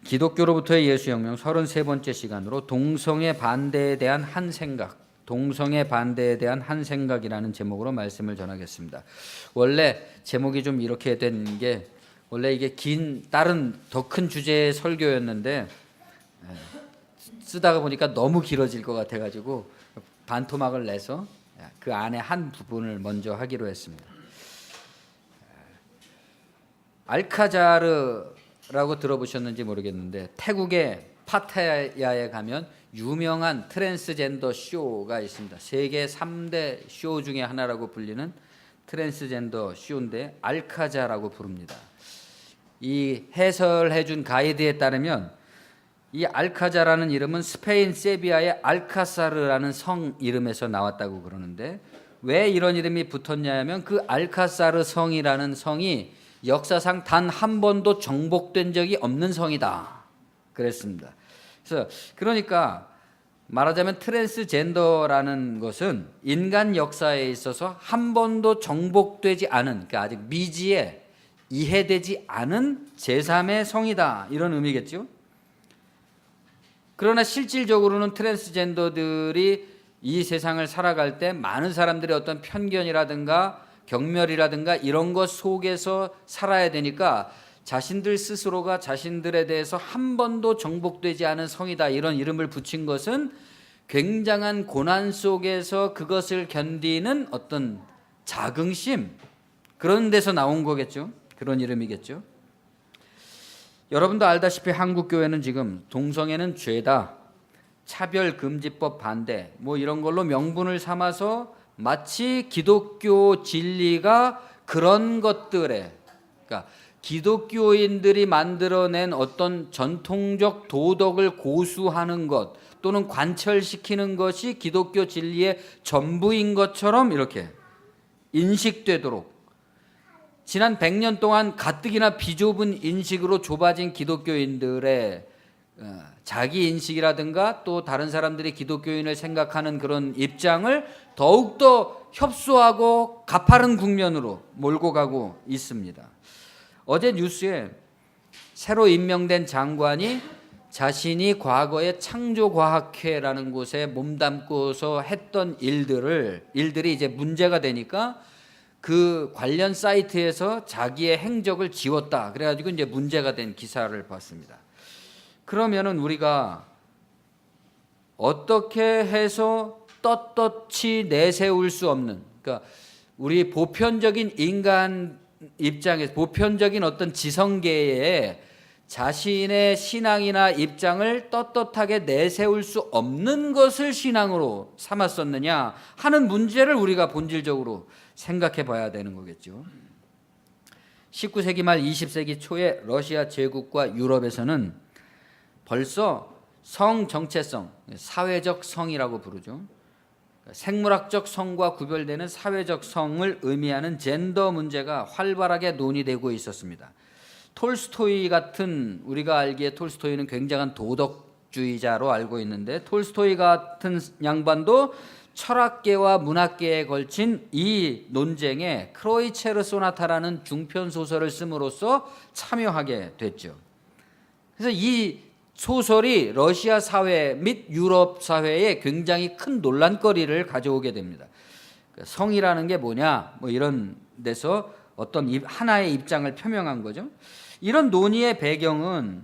기독교로부터의 예수혁명 33번째 시간으로 동성애 반대에 대한 한 생각, 동성애 반대에 대한 한 생각이라는 제목으로 말씀을 전하겠습니다. 원래 제목이 좀 이렇게 된 게 원래 이게 긴 다른 더 큰 주제의 설교였는데 쓰다가 보니까 너무 길어질 것 같아가지고 반토막을 내서 그 안에 한 부분을 먼저 하기로 했습니다. 알카자르라고 들어보셨는지 모르겠는데 태국의 파타야에 가면 유명한 트랜스젠더 쇼가 있습니다. 세계 3대 쇼 중에 하나라고 불리는 트랜스젠더 쇼인데 알카자라고 부릅니다. 이 해설해 준 가이드에 따르면 이 알카자라는 이름은 스페인 세비야의 알카사르라는 성 이름에서 나왔다고 그러는데 왜 이런 이름이 붙었냐 하면 그 알카사르 성이라는 성이 역사상 단 한 번도 정복된 적이 없는 성이다 그랬습니다. 그래서 그러니까 말하자면 트랜스젠더라는 것은 인간 역사에 있어서 한 번도 정복되지 않은, 그러니까 아직 미지에 이해되지 않은 제3의 성이다 이런 의미겠죠. 그러나 실질적으로는 트랜스젠더들이 이 세상을 살아갈 때 많은 사람들의 어떤 편견이라든가 경멸이라든가 이런 것 속에서 살아야 되니까 자신들 스스로가 자신들에 대해서 한 번도 정복되지 않은 성이다 이런 이름을 붙인 것은 굉장한 고난 속에서 그것을 견디는 어떤 자긍심, 그런 데서 나온 거겠죠. 그런 이름이겠죠. 여러분도 알다시피 한국교회는 지금 동성애는 죄다, 차별금지법 반대 뭐 이런 걸로 명분을 삼아서 마치 기독교 진리가 그런 것들에, 그러니까 기독교인들이 만들어낸 어떤 전통적 도덕을 고수하는 것 또는 관철시키는 것이 기독교 진리의 전부인 것처럼 이렇게 인식되도록 지난 100년 동안 가뜩이나 비좁은 인식으로 좁아진 기독교인들의 자기 인식이라든가 또 다른 사람들이 기독교인을 생각하는 그런 입장을 더욱더 협소하고 가파른 국면으로 몰고 가고 있습니다. 어제 뉴스에 새로 임명된 장관이 자신이 과거에 창조과학회라는 곳에 몸담고서 했던 일들이 이제 문제가 되니까 그 관련 사이트에서 자기의 행적을 지웠다. 그래가지고 이제 문제가 된 기사를 봤습니다. 그러면은 우리가 어떻게 해서 떳떳이 내세울 수 없는, 그러니까 우리 보편적인 인간 입장에서 보편적인 어떤 지성계에 자신의 신앙이나 입장을 떳떳하게 내세울 수 없는 것을 신앙으로 삼았었느냐 하는 문제를 우리가 본질적으로 생각해 봐야 되는 거겠죠. 19세기 말 20세기 초에 러시아 제국과 유럽에서는 벌써 성 정체성, 사회적 성이라고 부르죠. 생물학적 성과 구별되는 사회적 성을 의미하는 젠더 문제가 활발하게 논의되고 있었습니다. 톨스토이 같은, 우리가 알기에 톨스토이는 굉장한 도덕주의자로 알고 있는데 톨스토이 같은 양반도 철학계와 문학계에 걸친 이 논쟁에 크로이체르 소나타라는 중편 소설을 씀으로써 참여하게 됐죠. 그래서 이 소설이 러시아 사회 및 유럽 사회에 굉장히 큰 논란거리를 가져오게 됩니다. 성이라는 게 뭐냐 뭐 이런 데서 어떤 하나의 입장을 표명한 거죠. 이런 논의의 배경은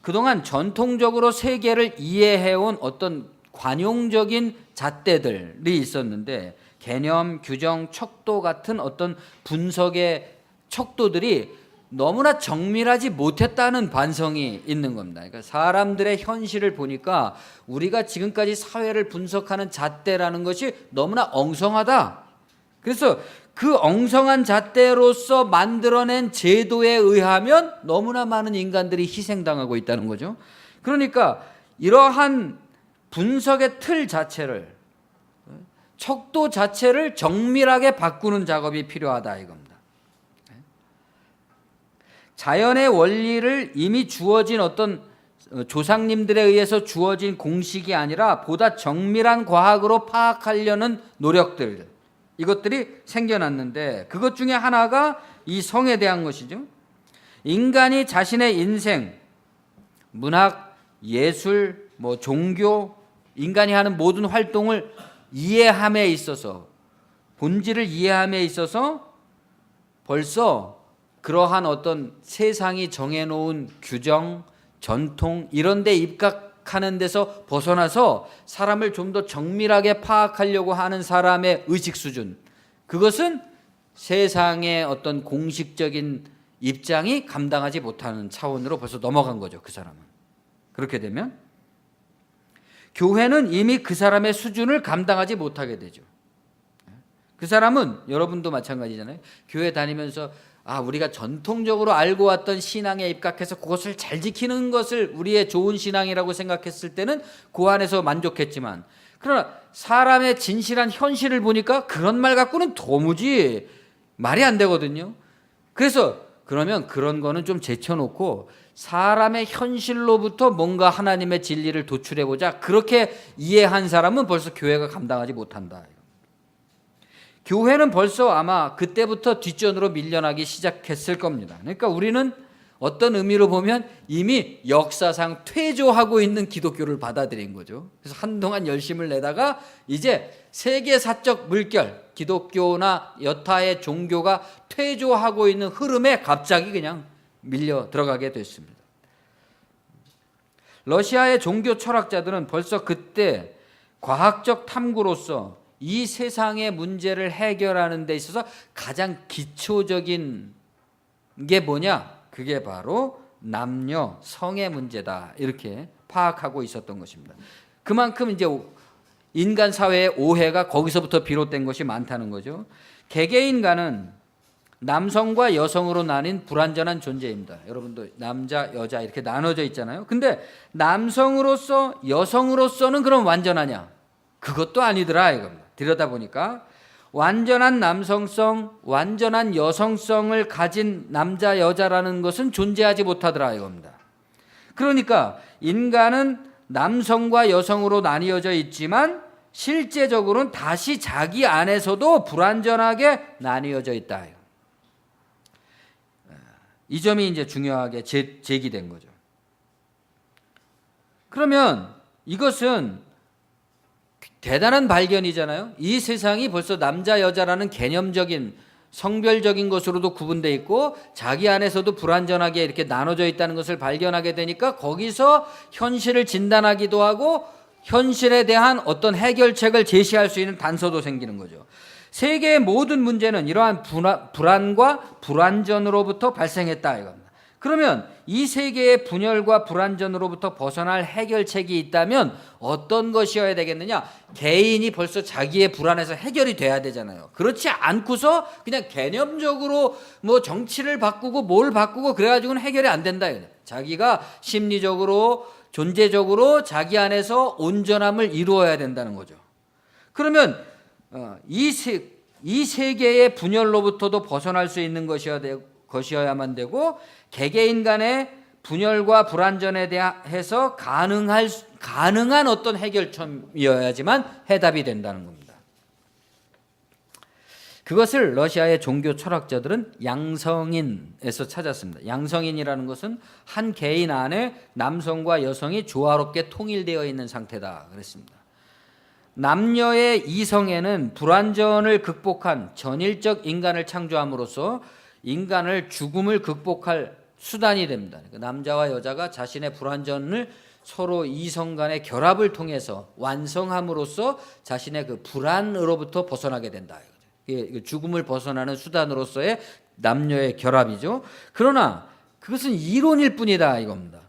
그동안 전통적으로 세계를 이해해온 어떤 관용적인 잣대들이 있었는데 개념, 규정, 척도 같은 어떤 분석의 척도들이 너무나 정밀하지 못했다는 반성이 있는 겁니다. 그러니까 사람들의 현실을 보니까 우리가 지금까지 사회를 분석하는 잣대라는 것이 너무나 엉성하다. 그래서 그 엉성한 잣대로서 만들어낸 제도에 의하면 너무나 많은 인간들이 희생당하고 있다는 거죠. 그러니까 이러한 분석의 틀 자체를, 척도 자체를 정밀하게 바꾸는 작업이 필요하다 이겁니다. 자연의 원리를 이미 주어진 어떤 조상님들에 의해서 주어진 공식이 아니라 보다 정밀한 과학으로 파악하려는 노력들, 이것들이 생겨났는데 그것 중에 하나가 이 성에 대한 것이죠. 인간이 자신의 인생, 문학, 예술, 뭐 종교, 인간이 하는 모든 활동을 이해함에 있어서, 본질을 이해함에 있어서 벌써 그러한 어떤 세상이 정해놓은 규정, 전통 이런 데 입각하는 데서 벗어나서 사람을 좀 더 정밀하게 파악하려고 하는 사람의 의식 수준, 그것은 세상의 어떤 공식적인 입장이 감당하지 못하는 차원으로 벌써 넘어간 거죠. 그 사람은. 그렇게 되면 교회는 이미 그 사람의 수준을 감당하지 못하게 되죠. 그 사람은 여러분도 마찬가지잖아요. 교회 다니면서 우리가 전통적으로 알고 왔던 신앙에 입각해서 그것을 잘 지키는 것을 우리의 좋은 신앙이라고 생각했을 때는 그 안에서 만족했지만, 그러나 사람의 진실한 현실을 보니까 그런 말 갖고는 도무지 말이 안 되거든요. 그래서 그러면 그런 거는 좀 제쳐놓고 사람의 현실로부터 뭔가 하나님의 진리를 도출해보자, 그렇게 이해한 사람은 벌써 교회가 감당하지 못한다. 교회는 벌써 아마 그때부터 뒷전으로 밀려나기 시작했을 겁니다. 그러니까 우리는 어떤 의미로 보면 이미 역사상 퇴조하고 있는 기독교를 받아들인 거죠. 그래서 한동안 열심을 내다가 이제 세계사적 물결, 기독교나 여타의 종교가 퇴조하고 있는 흐름에 갑자기 그냥 밀려 들어가게 됐습니다. 러시아의 종교 철학자들은 벌써 그때 과학적 탐구로서 이 세상의 문제를 해결하는 데 있어서 가장 기초적인 게 뭐냐? 그게 바로 남녀, 성의 문제다. 이렇게 파악하고 있었던 것입니다. 그만큼 이제 인간 사회의 오해가 거기서부터 비롯된 것이 많다는 거죠. 개개인간은 남성과 여성으로 나뉜 불완전한 존재입니다. 여러분도 남자, 여자 이렇게 나눠져 있잖아요. 근데 남성으로서, 여성으로서는 그럼 완전하냐? 그것도 아니더라 이겁니다. 들여다보니까 완전한 남성성, 완전한 여성성을 가진 남자, 여자라는 것은 존재하지 못하더라 이겁니다. 그러니까 인간은 남성과 여성으로 나뉘어져 있지만 실제적으로는 다시 자기 안에서도 불완전하게 나뉘어져 있다. 이 점이 이제 중요하게 제기된 거죠. 그러면 이것은 대단한 발견이잖아요. 이 세상이 벌써 남자 여자라는 개념적인 성별적인 것으로도 구분되어 있고 자기 안에서도 불완전하게 이렇게 나눠져 있다는 것을 발견하게 되니까 거기서 현실을 진단하기도 하고 현실에 대한 어떤 해결책을 제시할 수 있는 단서도 생기는 거죠. 세계의 모든 문제는 이러한 불안과 불완전으로부터 발생했다 이겁니다. 그러면 이 세계의 분열과 불완전으로부터 벗어날 해결책이 있다면 어떤 것이어야 되겠느냐? 개인이 벌써 자기의 불안에서 해결이 돼야 되잖아요. 그렇지 않고서 그냥 개념적으로 뭐 정치를 바꾸고 뭘 바꾸고 그래가지고는 해결이 안 된다. 자기가 심리적으로 존재적으로 자기 안에서 온전함을 이루어야 된다는 거죠. 그러면 이 세계의 분열로부터도 벗어날 수 있는 것이어야만 되고 개개인 간의 분열과 불완전에 대해서 가능한 어떤 해결점이어야지만 해답이 된다는 겁니다. 그것을 러시아의 종교 철학자들은 양성인에서 찾았습니다. 양성인이라는 것은 한 개인 안에 남성과 여성이 조화롭게 통일되어 있는 상태다 그랬습니다. 남녀의 이성애는 불완전을 극복한 전일적 인간을 창조함으로써 인간을 죽음을 극복할 수단이 됩니다. 그러니까 남자와 여자가 자신의 불완전을 서로 이성 간의 결합을 통해서 완성함으로써 자신의 그 불안으로부터 벗어나게 된다. 이게 죽음을 벗어나는 수단으로서의 남녀의 결합이죠. 그러나 그것은 이론일 뿐이다 이겁니다.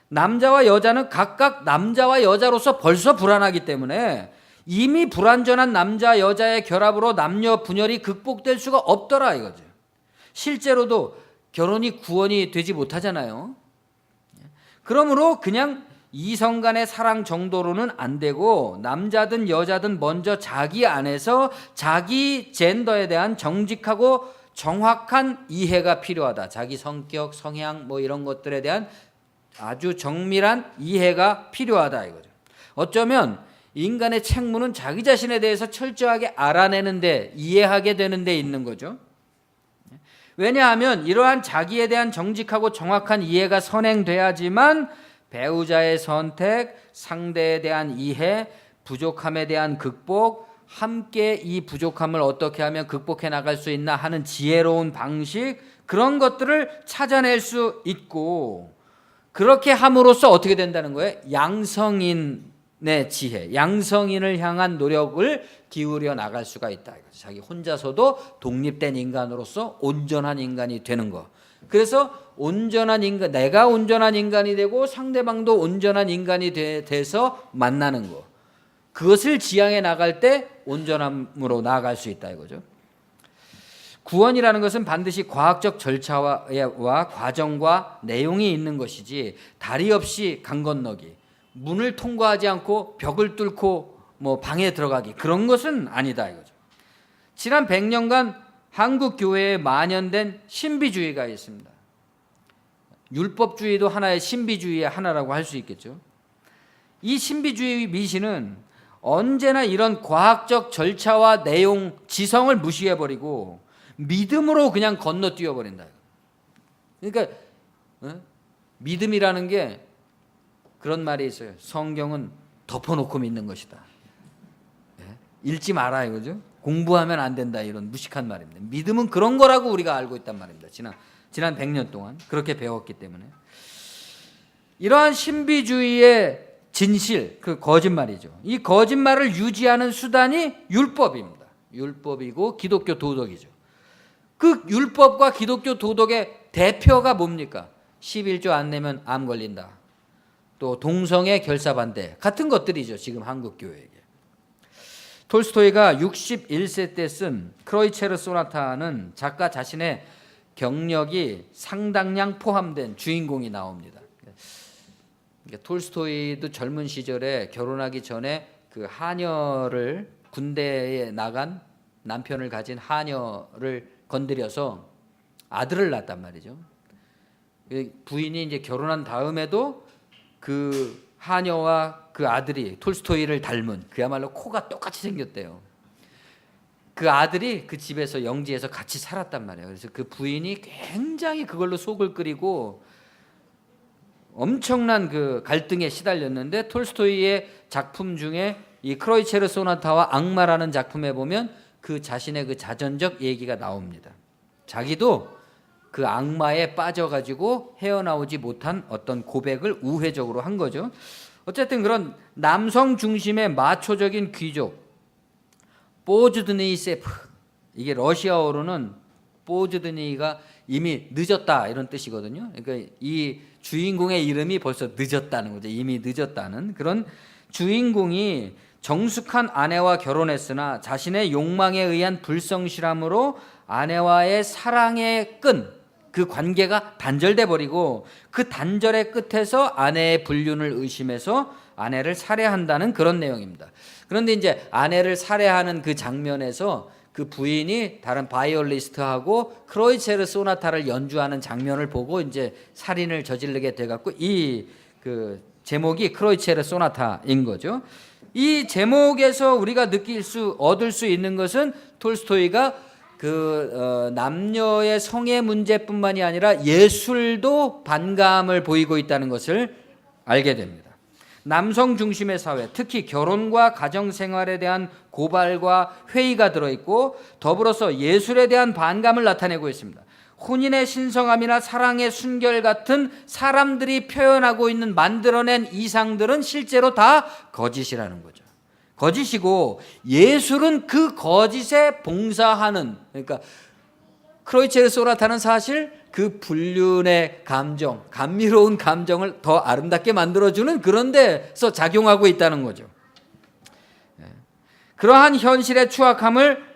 남자와 여자는 각각 남자와 여자로서 벌써 불안하기 때문에 이미 불완전한 남자 여자의 결합으로 남녀 분열이 극복될 수가 없더라 이거죠. 실제로도 결혼이 구원이 되지 못하잖아요. 그러므로 그냥 이성 간의 사랑 정도로는 안 되고 남자든 여자든 먼저 자기 안에서 자기 젠더에 대한 정직하고 정확한 이해가 필요하다. 자기 성격, 성향 뭐 이런 것들에 대한 아주 정밀한 이해가 필요하다 이거죠. 어쩌면 인간의 책무는 자기 자신에 대해서 철저하게 알아내는데 이해하게 되는 데 있는 거죠. 왜냐하면 이러한 자기에 대한 정직하고 정확한 이해가 선행돼야지만 배우자의 선택, 상대에 대한 이해, 부족함에 대한 극복, 함께 이 부족함을 어떻게 하면 극복해 나갈 수 있나 하는 지혜로운 방식, 그런 것들을 찾아낼 수 있고, 그렇게 함으로써 어떻게 된다는 거예요? 양성인의 지혜, 양성인을 향한 노력을 기울여 나갈 수가 있다. 자기 혼자서도 독립된 인간으로서 온전한 인간이 되는 거. 그래서 온전한 인간, 내가 온전한 인간이 되고 상대방도 온전한 인간이 돼서 만나는 거. 그것을 지향해 나갈 때 온전함으로 나아갈 수 있다 이거죠. 구원이라는 것은 반드시 과학적 절차와 과정과 내용이 있는 것이지 다리 없이 강 건너기, 문을 통과하지 않고 벽을 뚫고 방에 들어가기, 그런 것은 아니다 이거죠. 지난 100년간 한국 교회에 만연된 신비주의가 있습니다. 율법주의도 하나의 신비주의의 하나라고 할 수 있겠죠. 이 신비주의 미신은 언제나 이런 과학적 절차와 내용, 지성을 무시해버리고 믿음으로 그냥 건너뛰어 버린다. 그러니까 믿음이라는 게 그런 말이 있어요. 성경은 덮어놓고 믿는 것이다. 읽지 마라 이거죠. 공부하면 안 된다, 이런 무식한 말입니다. 믿음은 그런 거라고 우리가 알고 있단 말입니다. 지난 100년 동안 그렇게 배웠기 때문에. 이러한 신비주의의 진실, 그 거짓말이죠. 이 거짓말을 유지하는 수단이 율법입니다. 율법이고 기독교 도덕이죠. 그 율법과 기독교 도덕의 대표가 뭡니까? 11조 안 내면 암 걸린다. 또 동성애 결사 반대 같은 것들이죠. 지금 한국 교회에게. 톨스토이가 61세 때 쓴 크로이체르 소나타는 작가 자신의 경력이 상당량 포함된 주인공이 나옵니다. 톨스토이도 젊은 시절에 결혼하기 전에 그 하녀를, 군대에 나간 남편을 가진 하녀를 건드려서 아들을 낳았단 말이죠. 부인이 이제 결혼한 다음에도 그 하녀와 그 아들이 톨스토이를 닮은, 그야말로 코가 똑같이 생겼대요. 그 아들이 그 집에서, 영지에서 같이 살았단 말이에요. 그래서 그 부인이 굉장히 그걸로 속을 끓이고 엄청난 그 갈등에 시달렸는데, 톨스토이의 작품 중에 이 크로이체르 소나타와 악마라는 작품에 보면 그 자신의 그 자전적 얘기가 나옵니다. 자기도 그 악마에 빠져가지고 헤어나오지 못한 어떤 고백을 우회적으로 한 거죠. 어쨌든 그런 남성 중심의 마초적인 귀족, 보즈드니세프, 이게 러시아어로는 보즈드니가 이미 늦었다 이런 뜻이거든요. 그러니까 이 주인공의 이름이 벌써 늦었다는 거죠. 이미 늦었다는 그런 주인공이 정숙한 아내와 결혼했으나 자신의 욕망에 의한 불성실함으로 아내와의 사랑의 끈, 그 관계가 단절돼 버리고 그 단절의 끝에서 아내의 불륜을 의심해서 아내를 살해한다는 그런 내용입니다. 그런데 이제 아내를 살해하는 그 장면에서 그 부인이 다른 바이올리스트하고 크로이체르 소나타를 연주하는 장면을 보고 이제 살인을 저지르게 돼 갖고 이 그 제목이 크로이체르 소나타인 거죠. 이 제목에서 우리가 얻을 수 있는 것은 톨스토이가 남녀의 성의 문제뿐만이 아니라 예술도 반감을 보이고 있다는 것을 알게 됩니다. 남성 중심의 사회, 특히 결혼과 가정생활에 대한 고발과 회의가 들어있고 더불어서 예술에 대한 반감을 나타내고 있습니다. 혼인의 신성함이나 사랑의 순결 같은 사람들이 표현하고 있는 만들어낸 이상들은 실제로 다 거짓이라는 거죠. 거짓이고 예술은 그 거짓에 봉사하는, 그러니까 크로이체르 소나타는 사실 그 불륜의 감정, 감미로운 감정을 더 아름답게 만들어주는 그런 데서 작용하고 있다는 거죠. 그러한 현실의 추악함을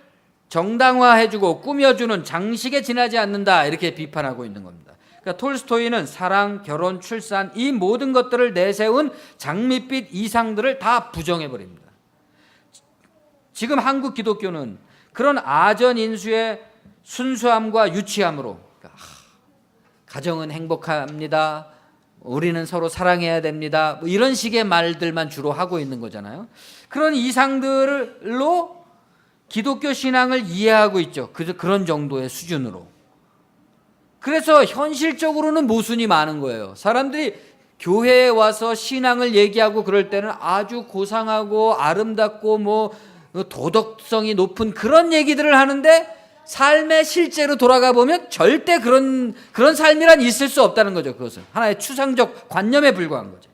정당화해주고 꾸며주는 장식에 지나지 않는다, 이렇게 비판하고 있는 겁니다. 그러니까 톨스토이는 사랑, 결혼, 출산, 이 모든 것들을 내세운 장밋빛 이상들을 다 부정해버립니다. 지금 한국 기독교는 그런 아전인수의 순수함과 유치함으로, 가정은 행복합니다, 우리는 서로 사랑해야 됩니다, 이런 식의 말들만 주로 하고 있는 거잖아요. 그런 이상들로 기독교 신앙을 이해하고 있죠. 그런 정도의 수준으로. 그래서 현실적으로는 모순이 많은 거예요. 사람들이 교회에 와서 신앙을 얘기하고 그럴 때는 아주 고상하고 아름답고 뭐 도덕성이 높은 그런 얘기들을 하는데 삶에 실제로 돌아가 보면 절대 그런 삶이란 있을 수 없다는 거죠. 그것은 하나의 추상적 관념에 불과한 거죠.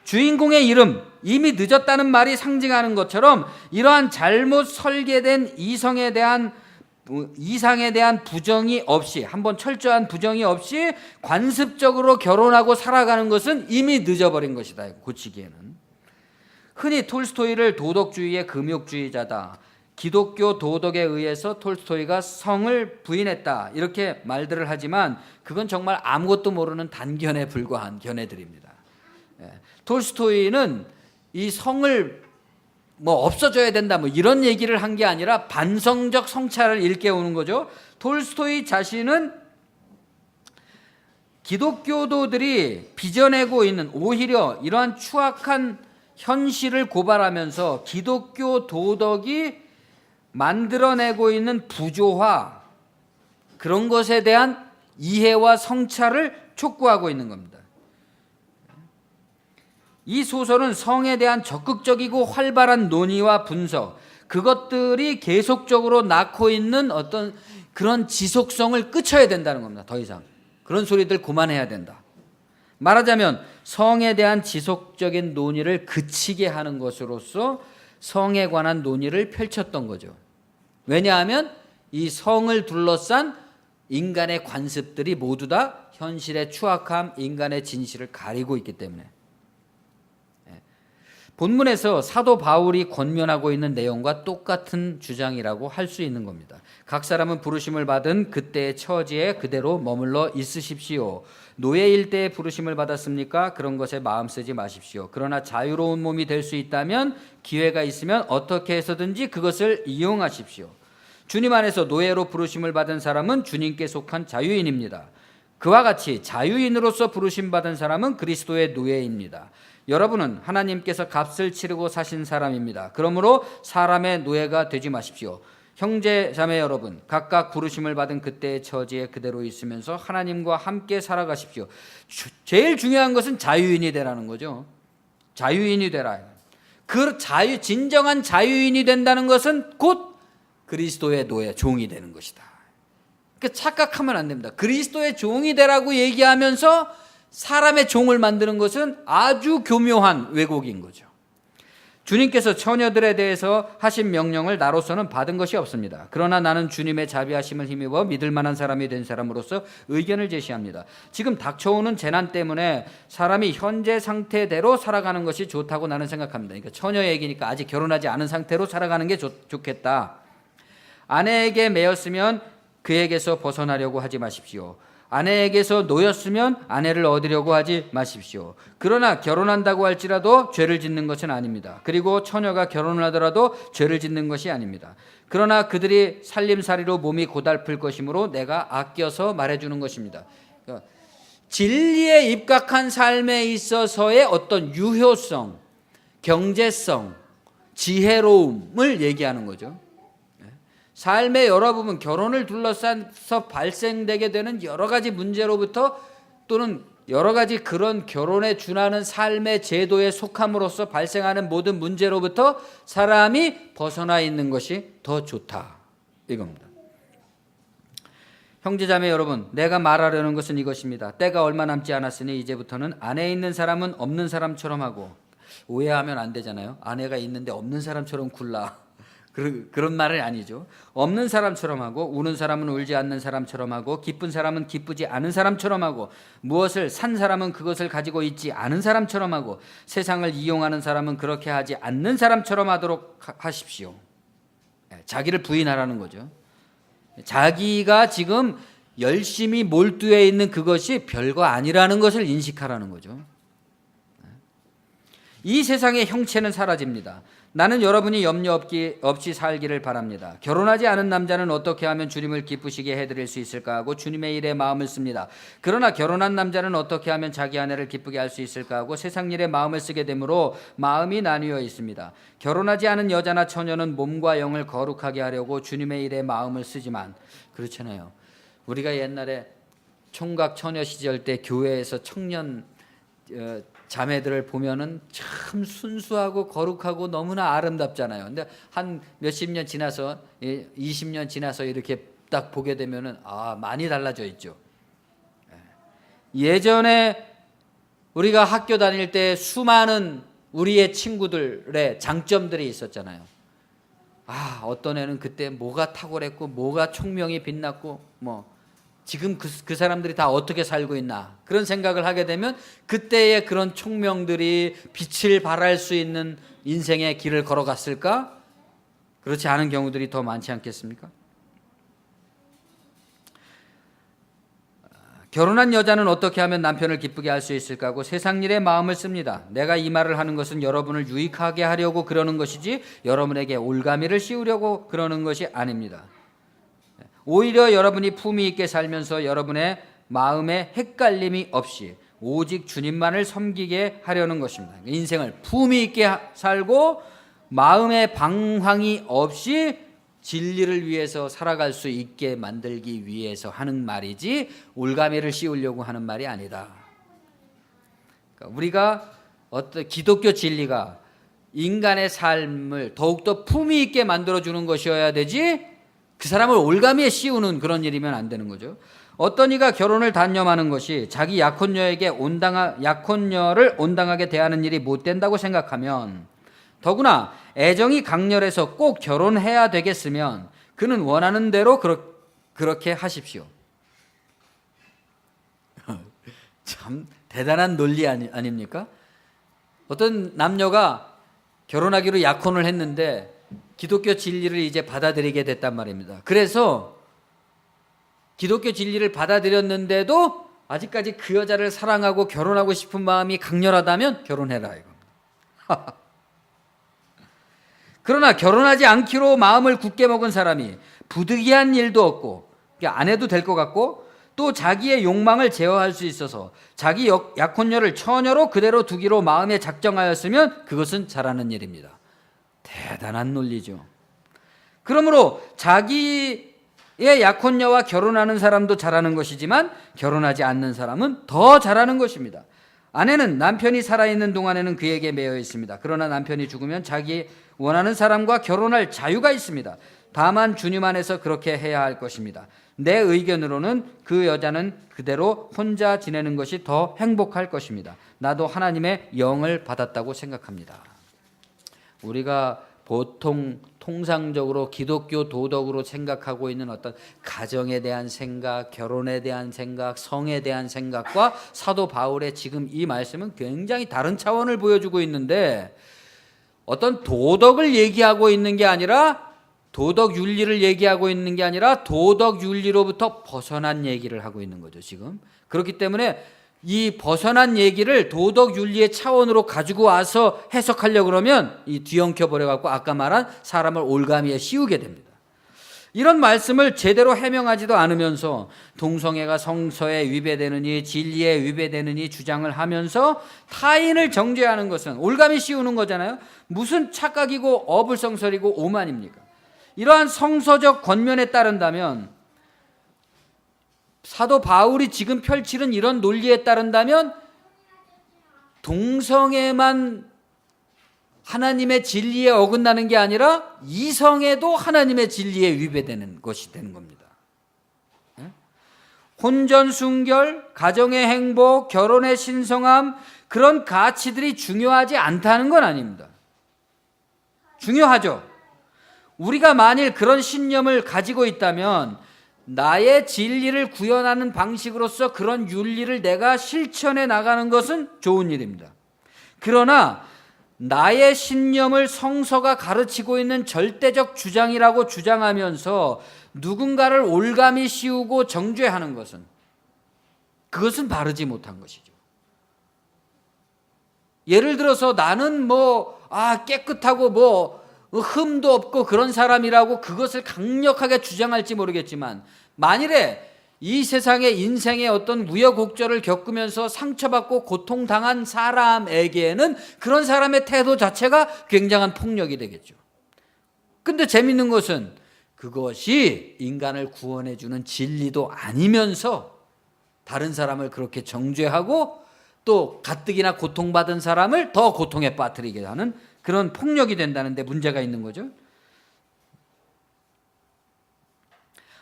주인공의 이름, 이미 늦었다는 말이 상징하는 것처럼 이러한 잘못 설계된 이상에 대한 부정이 없이, 한번 철저한 부정이 없이 관습적으로 결혼하고 살아가는 것은 이미 늦어버린 것이다. 고치기에는. 흔히 톨스토이를 도덕주의의 금욕주의자다, 기독교 도덕에 의해서 톨스토이가 성을 부인했다, 이렇게 말들을 하지만 그건 정말 아무것도 모르는 단견에 불과한 견해들입니다. 톨스토이는 이 성을 뭐 없어져야 된다 뭐 이런 얘기를 한 게 아니라 반성적 성찰을 일깨우는 거죠. 톨스토이 자신은 기독교도들이 빚어내고 있는 오히려 이러한 추악한 현실을 고발하면서 기독교 도덕이 만들어내고 있는 부조화, 그런 것에 대한 이해와 성찰을 촉구하고 있는 겁니다. 이 소설은 성에 대한 적극적이고 활발한 논의와 분석, 그것들이 계속적으로 낳고 있는 어떤 그런 지속성을 끊어야 된다는 겁니다. 더 이상 그런 소리들 그만해야 된다. 말하자면 성에 대한 지속적인 논의를 그치게 하는 것으로서 성에 관한 논의를 펼쳤던 거죠. 왜냐하면 이 성을 둘러싼 인간의 관습들이 모두 다 현실의 추악함, 인간의 진실을 가리고 있기 때문에. 본문에서 사도 바울이 권면하고 있는 내용과 똑같은 주장이라고 할 수 있는 겁니다. 각 사람은 부르심을 받은 그때의 처지에 그대로 머물러 있으십시오. 노예일 때에 부르심을 받았습니까? 그런 것에 마음 쓰지 마십시오. 그러나 자유로운 몸이 될 수 있다면, 기회가 있으면 어떻게 해서든지 그것을 이용하십시오. 주님 안에서 노예로 부르심을 받은 사람은 주님께 속한 자유인입니다. 그와 같이 자유인으로서 부르심 받은 사람은 그리스도의 노예입니다. 여러분은 하나님께서 값을 치르고 사신 사람입니다. 그러므로 사람의 노예가 되지 마십시오. 형제 자매 여러분, 각각 부르심을 받은 그때의 처지에 그대로 있으면서 하나님과 함께 살아가십시오. 제일 중요한 것은 자유인이 되라는 거죠. 자유인이 되라. 그 진정한 자유인이 된다는 것은 곧 그리스도의 노예, 종이 되는 것이다. 그러니까 착각하면 안 됩니다. 그리스도의 종이 되라고 얘기하면서 사람의 종을 만드는 것은 아주 교묘한 왜곡인 거죠. 주님께서 처녀들에 대해서 하신 명령을 나로서는 받은 것이 없습니다. 그러나 나는 주님의 자비하심을 힘입어 믿을 만한 사람이 된 사람으로서 의견을 제시합니다. 지금 닥쳐오는 재난 때문에 사람이 현재 상태대로 살아가는 것이 좋다고 나는 생각합니다. 그러니까 처녀 얘기니까 아직 결혼하지 않은 상태로 살아가는 게 좋겠다. 아내에게 매였으면 그에게서 벗어나려고 하지 마십시오. 아내에게서 놓였으면 아내를 얻으려고 하지 마십시오. 그러나 결혼한다고 할지라도 죄를 짓는 것은 아닙니다. 그리고 처녀가 결혼을 하더라도 죄를 짓는 것이 아닙니다. 그러나 그들이 살림살이로 몸이 고달플 것이므로 내가 아껴서 말해주는 것입니다. 그러니까 진리에 입각한 삶에 있어서의 어떤 유효성, 경제성, 지혜로움을 얘기하는 거죠. 삶의 여러 부분, 결혼을 둘러싸서 발생되게 되는 여러 가지 문제로부터, 또는 여러 가지 그런 결혼에 준하는 삶의 제도에 속함으로써 발생하는 모든 문제로부터 사람이 벗어나 있는 것이 더 좋다, 이겁니다. 형제자매 여러분, 내가 말하려는 것은 이것입니다. 때가 얼마 남지 않았으니 이제부터는 안에 있는 사람은 없는 사람처럼 하고, 오해하면 안 되잖아요. 아내가 있는데 없는 사람처럼 굴라, 그런 말은 아니죠. 없는 사람처럼 하고, 우는 사람은 울지 않는 사람처럼 하고, 기쁜 사람은 기쁘지 않은 사람처럼 하고, 무엇을 산 사람은 그것을 가지고 있지 않은 사람처럼 하고, 세상을 이용하는 사람은 그렇게 하지 않는 사람처럼 하도록 하십시오. 자기를 부인하라는 거죠. 자기가 지금 열심히 몰두해 있는 그것이 별거 아니라는 것을 인식하라는 거죠. 이 세상의 형체는 사라집니다. 나는 여러분이 염려 없이 살기를 바랍니다. 결혼하지 않은 남자는 어떻게 하면 주님을 기쁘시게 해드릴 수 있을까 하고 주님의 일에 마음을 씁니다. 그러나 결혼한 남자는 어떻게 하면 자기 아내를 기쁘게 할 수 있을까 하고 세상 일에 마음을 쓰게 되므로 마음이 나뉘어 있습니다. 결혼하지 않은 여자나 처녀는 몸과 영을 거룩하게 하려고 주님의 일에 마음을 쓰지만, 그렇잖아요. 우리가 옛날에 총각 처녀 시절 때 교회에서 청년 자매들을 보면은 참 순수하고 거룩하고 너무나 아름답잖아요. 근데 한 몇십 년 지나서 20년 지나서 이렇게 딱 보게 되면은 많이 달라져 있죠. 예전에 우리가 학교 다닐 때 수많은 우리의 친구들의 장점들이 있었잖아요. 어떤 애는 그때 뭐가 탁월했고 뭐가 총명이 빛났고 지금 그 사람들이 다 어떻게 살고 있나 그런 생각을 하게 되면 그때의 그런 총명들이 빛을 발할 수 있는 인생의 길을 걸어갔을까? 그렇지 않은 경우들이 더 많지 않겠습니까? 결혼한 여자는 어떻게 하면 남편을 기쁘게 할 수 있을까 하고 세상 일에 마음을 씁니다. 내가 이 말을 하는 것은 여러분을 유익하게 하려고 그러는 것이지 여러분에게 올가미를 씌우려고 그러는 것이 아닙니다. 오히려 여러분이 품위 있게 살면서 여러분의 마음에 헷갈림이 없이 오직 주님만을 섬기게 하려는 것입니다. 인생을 품위 있게 살고 마음에 방황이 없이 진리를 위해서 살아갈 수 있게 만들기 위해서 하는 말이지 올가미를 씌우려고 하는 말이 아니다. 그러니까 우리가 어떤 기독교 진리가 인간의 삶을 더욱더 품위 있게 만들어주는 것이어야 되지 그 사람을 올가미에 씌우는 그런 일이면 안 되는 거죠. 어떤 이가 결혼을 단념하는 것이 자기 약혼녀를 온당하게 대하는 일이 못 된다고 생각하면 더구나 애정이 강렬해서 꼭 결혼해야 되겠으면 그는 원하는 대로 그렇게 하십시오. 참 대단한 논리 아닙니까? 어떤 남녀가 결혼하기로 약혼을 했는데 기독교 진리를 이제 받아들이게 됐단 말입니다. 그래서 기독교 진리를 받아들였는데도 아직까지 그 여자를 사랑하고 결혼하고 싶은 마음이 강렬하다면 결혼해라 이겁니다. 그러나 결혼하지 않기로 마음을 굳게 먹은 사람이 부득이한 일도 없고 안 해도 될 것 같고 또 자기의 욕망을 제어할 수 있어서 자기 약혼녀를 처녀로 그대로 두기로 마음에 작정하였으면 그것은 잘하는 일입니다. 대단한 논리죠. 그러므로 자기의 약혼녀와 결혼하는 사람도 잘하는 것이지만 결혼하지 않는 사람은 더 잘하는 것입니다. 아내는 남편이 살아있는 동안에는 그에게 매여 있습니다. 그러나 남편이 죽으면 자기 원하는 사람과 결혼할 자유가 있습니다. 다만 주님 안에서 그렇게 해야 할 것입니다. 내 의견으로는 그 여자는 그대로 혼자 지내는 것이 더 행복할 것입니다. 나도 하나님의 영을 받았다고 생각합니다. 우리가 보통 통상적으로 기독교 도덕으로 생각하고 있는 어떤 가정에 대한 생각, 결혼에 대한 생각, 성에 대한 생각과 사도 바울의 지금 이 말씀은 굉장히 다른 차원을 보여주고 있는데 어떤 도덕을 얘기하고 있는 게 아니라 도덕 윤리를 얘기하고 있는 게 아니라 도덕 윤리로부터 벗어난 얘기를 하고 있는 거죠, 지금. 그렇기 때문에 이 벗어난 얘기를 도덕 윤리의 차원으로 가지고 와서 해석하려고 그러면 이 뒤엉켜 버려 갖고 아까 말한 사람을 올가미에 씌우게 됩니다. 이런 말씀을 제대로 해명하지도 않으면서 동성애가 성서에 위배되느니 진리에 위배되느니 주장을 하면서 타인을 정죄하는 것은 올가미 씌우는 거잖아요. 무슨 착각이고 어불성설이고 오만입니까? 이러한 성서적 권면에 따른다면 사도 바울이 지금 펼치는 이런 논리에 따른다면 동성애만 하나님의 진리에 어긋나는 게 아니라 이성애도 하나님의 진리에 위배되는 것이 되는 겁니다. 혼전 순결, 가정의 행복, 결혼의 신성함 그런 가치들이 중요하지 않다는 건 아닙니다. 중요하죠. 우리가 만일 그런 신념을 가지고 있다면 나의 진리를 구현하는 방식으로서 그런 윤리를 내가 실천해 나가는 것은 좋은 일입니다. 그러나 나의 신념을 성서가 가르치고 있는 절대적 주장이라고 주장하면서 누군가를 올가미 씌우고 정죄하는 것은 그것은 바르지 못한 것이죠. 예를 들어서 나는 깨끗하고 흠도 없고 그런 사람이라고 그것을 강력하게 주장할지 모르겠지만 만일에 이 세상의 인생의 어떤 우여곡절을 겪으면서 상처받고 고통당한 사람에게는 그런 사람의 태도 자체가 굉장한 폭력이 되겠죠. 근데 재밌는 것은 그것이 인간을 구원해 주는 진리도 아니면서 다른 사람을 그렇게 정죄하고 또 가뜩이나 고통받은 사람을 더 고통에 빠뜨리게 하는 그런 폭력이 된다는 데 문제가 있는 거죠.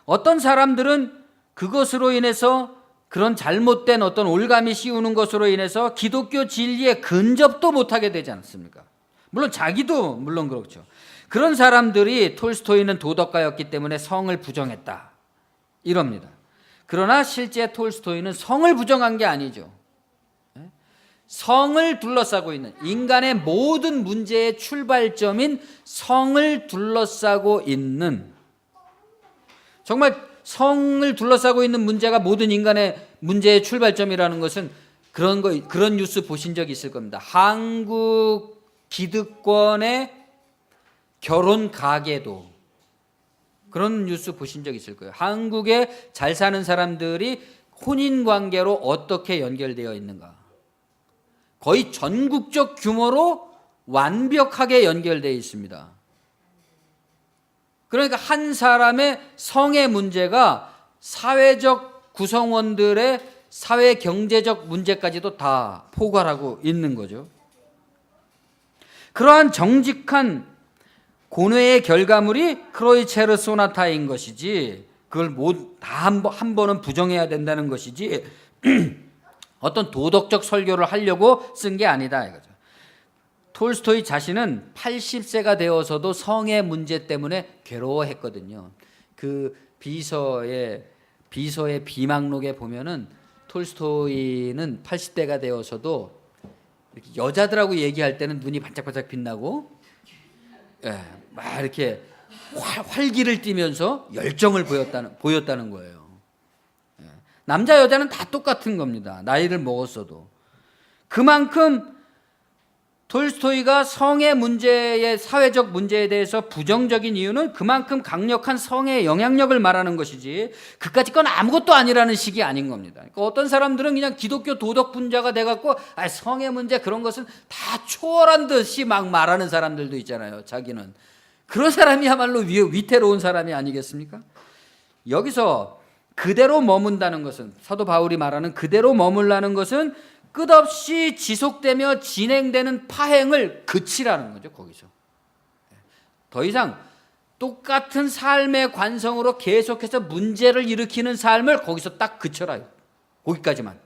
어떤 사람들은 그것으로 인해서 그런 잘못된 어떤 올감이 씌우는 것으로 인해서 기독교 진리에 근접도 못하게 되지 않습니까? 물론 자기도 물론 그렇죠. 그런 사람들이 톨스토이는 도덕가였기 때문에 성을 부정했다 이럽니다. 그러나 실제 톨스토이는 성을 부정한 게 아니죠. 성을 둘러싸고 있는 인간의 모든 문제의 출발점인 성을 둘러싸고 있는, 정말 성을 둘러싸고 있는 문제가 모든 인간의 문제의 출발점이라는 것은 그런 뉴스 보신 적이 있을 겁니다. 한국 기득권의 결혼 가계도, 그런 뉴스 보신 적 있을 거예요. 한국에 잘 사는 사람들이 혼인 관계로 어떻게 연결되어 있는가. 거의 전국적 규모로 완벽하게 연결되어 있습니다. 그러니까 한 사람의 성의 문제가 사회적 구성원들의 사회 경제적 문제까지도 다 포괄하고 있는 거죠. 그러한 정직한 고뇌의 결과물이 크로이체르 소나타인 것이지, 그걸 다 한 번은 부정해야 된다는 것이지 어떤 도덕적 설교를 하려고 쓴 게 아니다 이거죠. 톨스토이 자신은 80세가 되어서도 성의 문제 때문에 괴로워했거든요. 그 비서의 비막록에 보면은 톨스토이는 80대가 되어서도 이렇게 여자들하고 얘기할 때는 눈이 반짝반짝 빛나고, 막 이렇게 활기를 띠면서 열정을 보였다는 거예요. 남자 여자는 다 똑같은 겁니다. 나이를 먹었어도. 그만큼 톨스토이가 성의 문제의 사회적 문제에 대해서 부정적인 이유는 그만큼 강력한 성의 영향력을 말하는 것이지 그까짓 건 아무것도 아니라는 식이 아닌 겁니다. 그러니까 어떤 사람들은 그냥 기독교 도덕 분자가 돼갖고 성의 문제 그런 것은 다 초월한 듯이 막 말하는 사람들도 있잖아요. 자기는 그런 사람이야말로 위태로운 사람이 아니겠습니까? 여기서 그대로 머문다는 것은, 사도 바울이 말하는 그대로 머물라는 것은 끝없이 지속되며 진행되는 파행을 그치라는 거죠. 거기서 더 이상 똑같은 삶의 관성으로 계속해서 문제를 일으키는 삶을 거기서 딱 그쳐라. 거기까지만.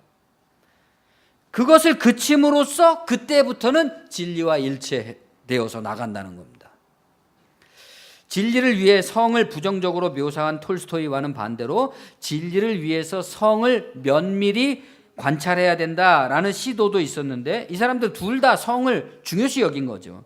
그것을 그침으로써 그때부터는 진리와 일체되어서 나간다는 겁니다. 진리를 위해 성을 부정적으로 묘사한 톨스토이와는 반대로 진리를 위해서 성을 면밀히 관찰해야 된다라는 시도도 있었는데, 이 사람들 둘 다 성을 중요시 여긴 거죠.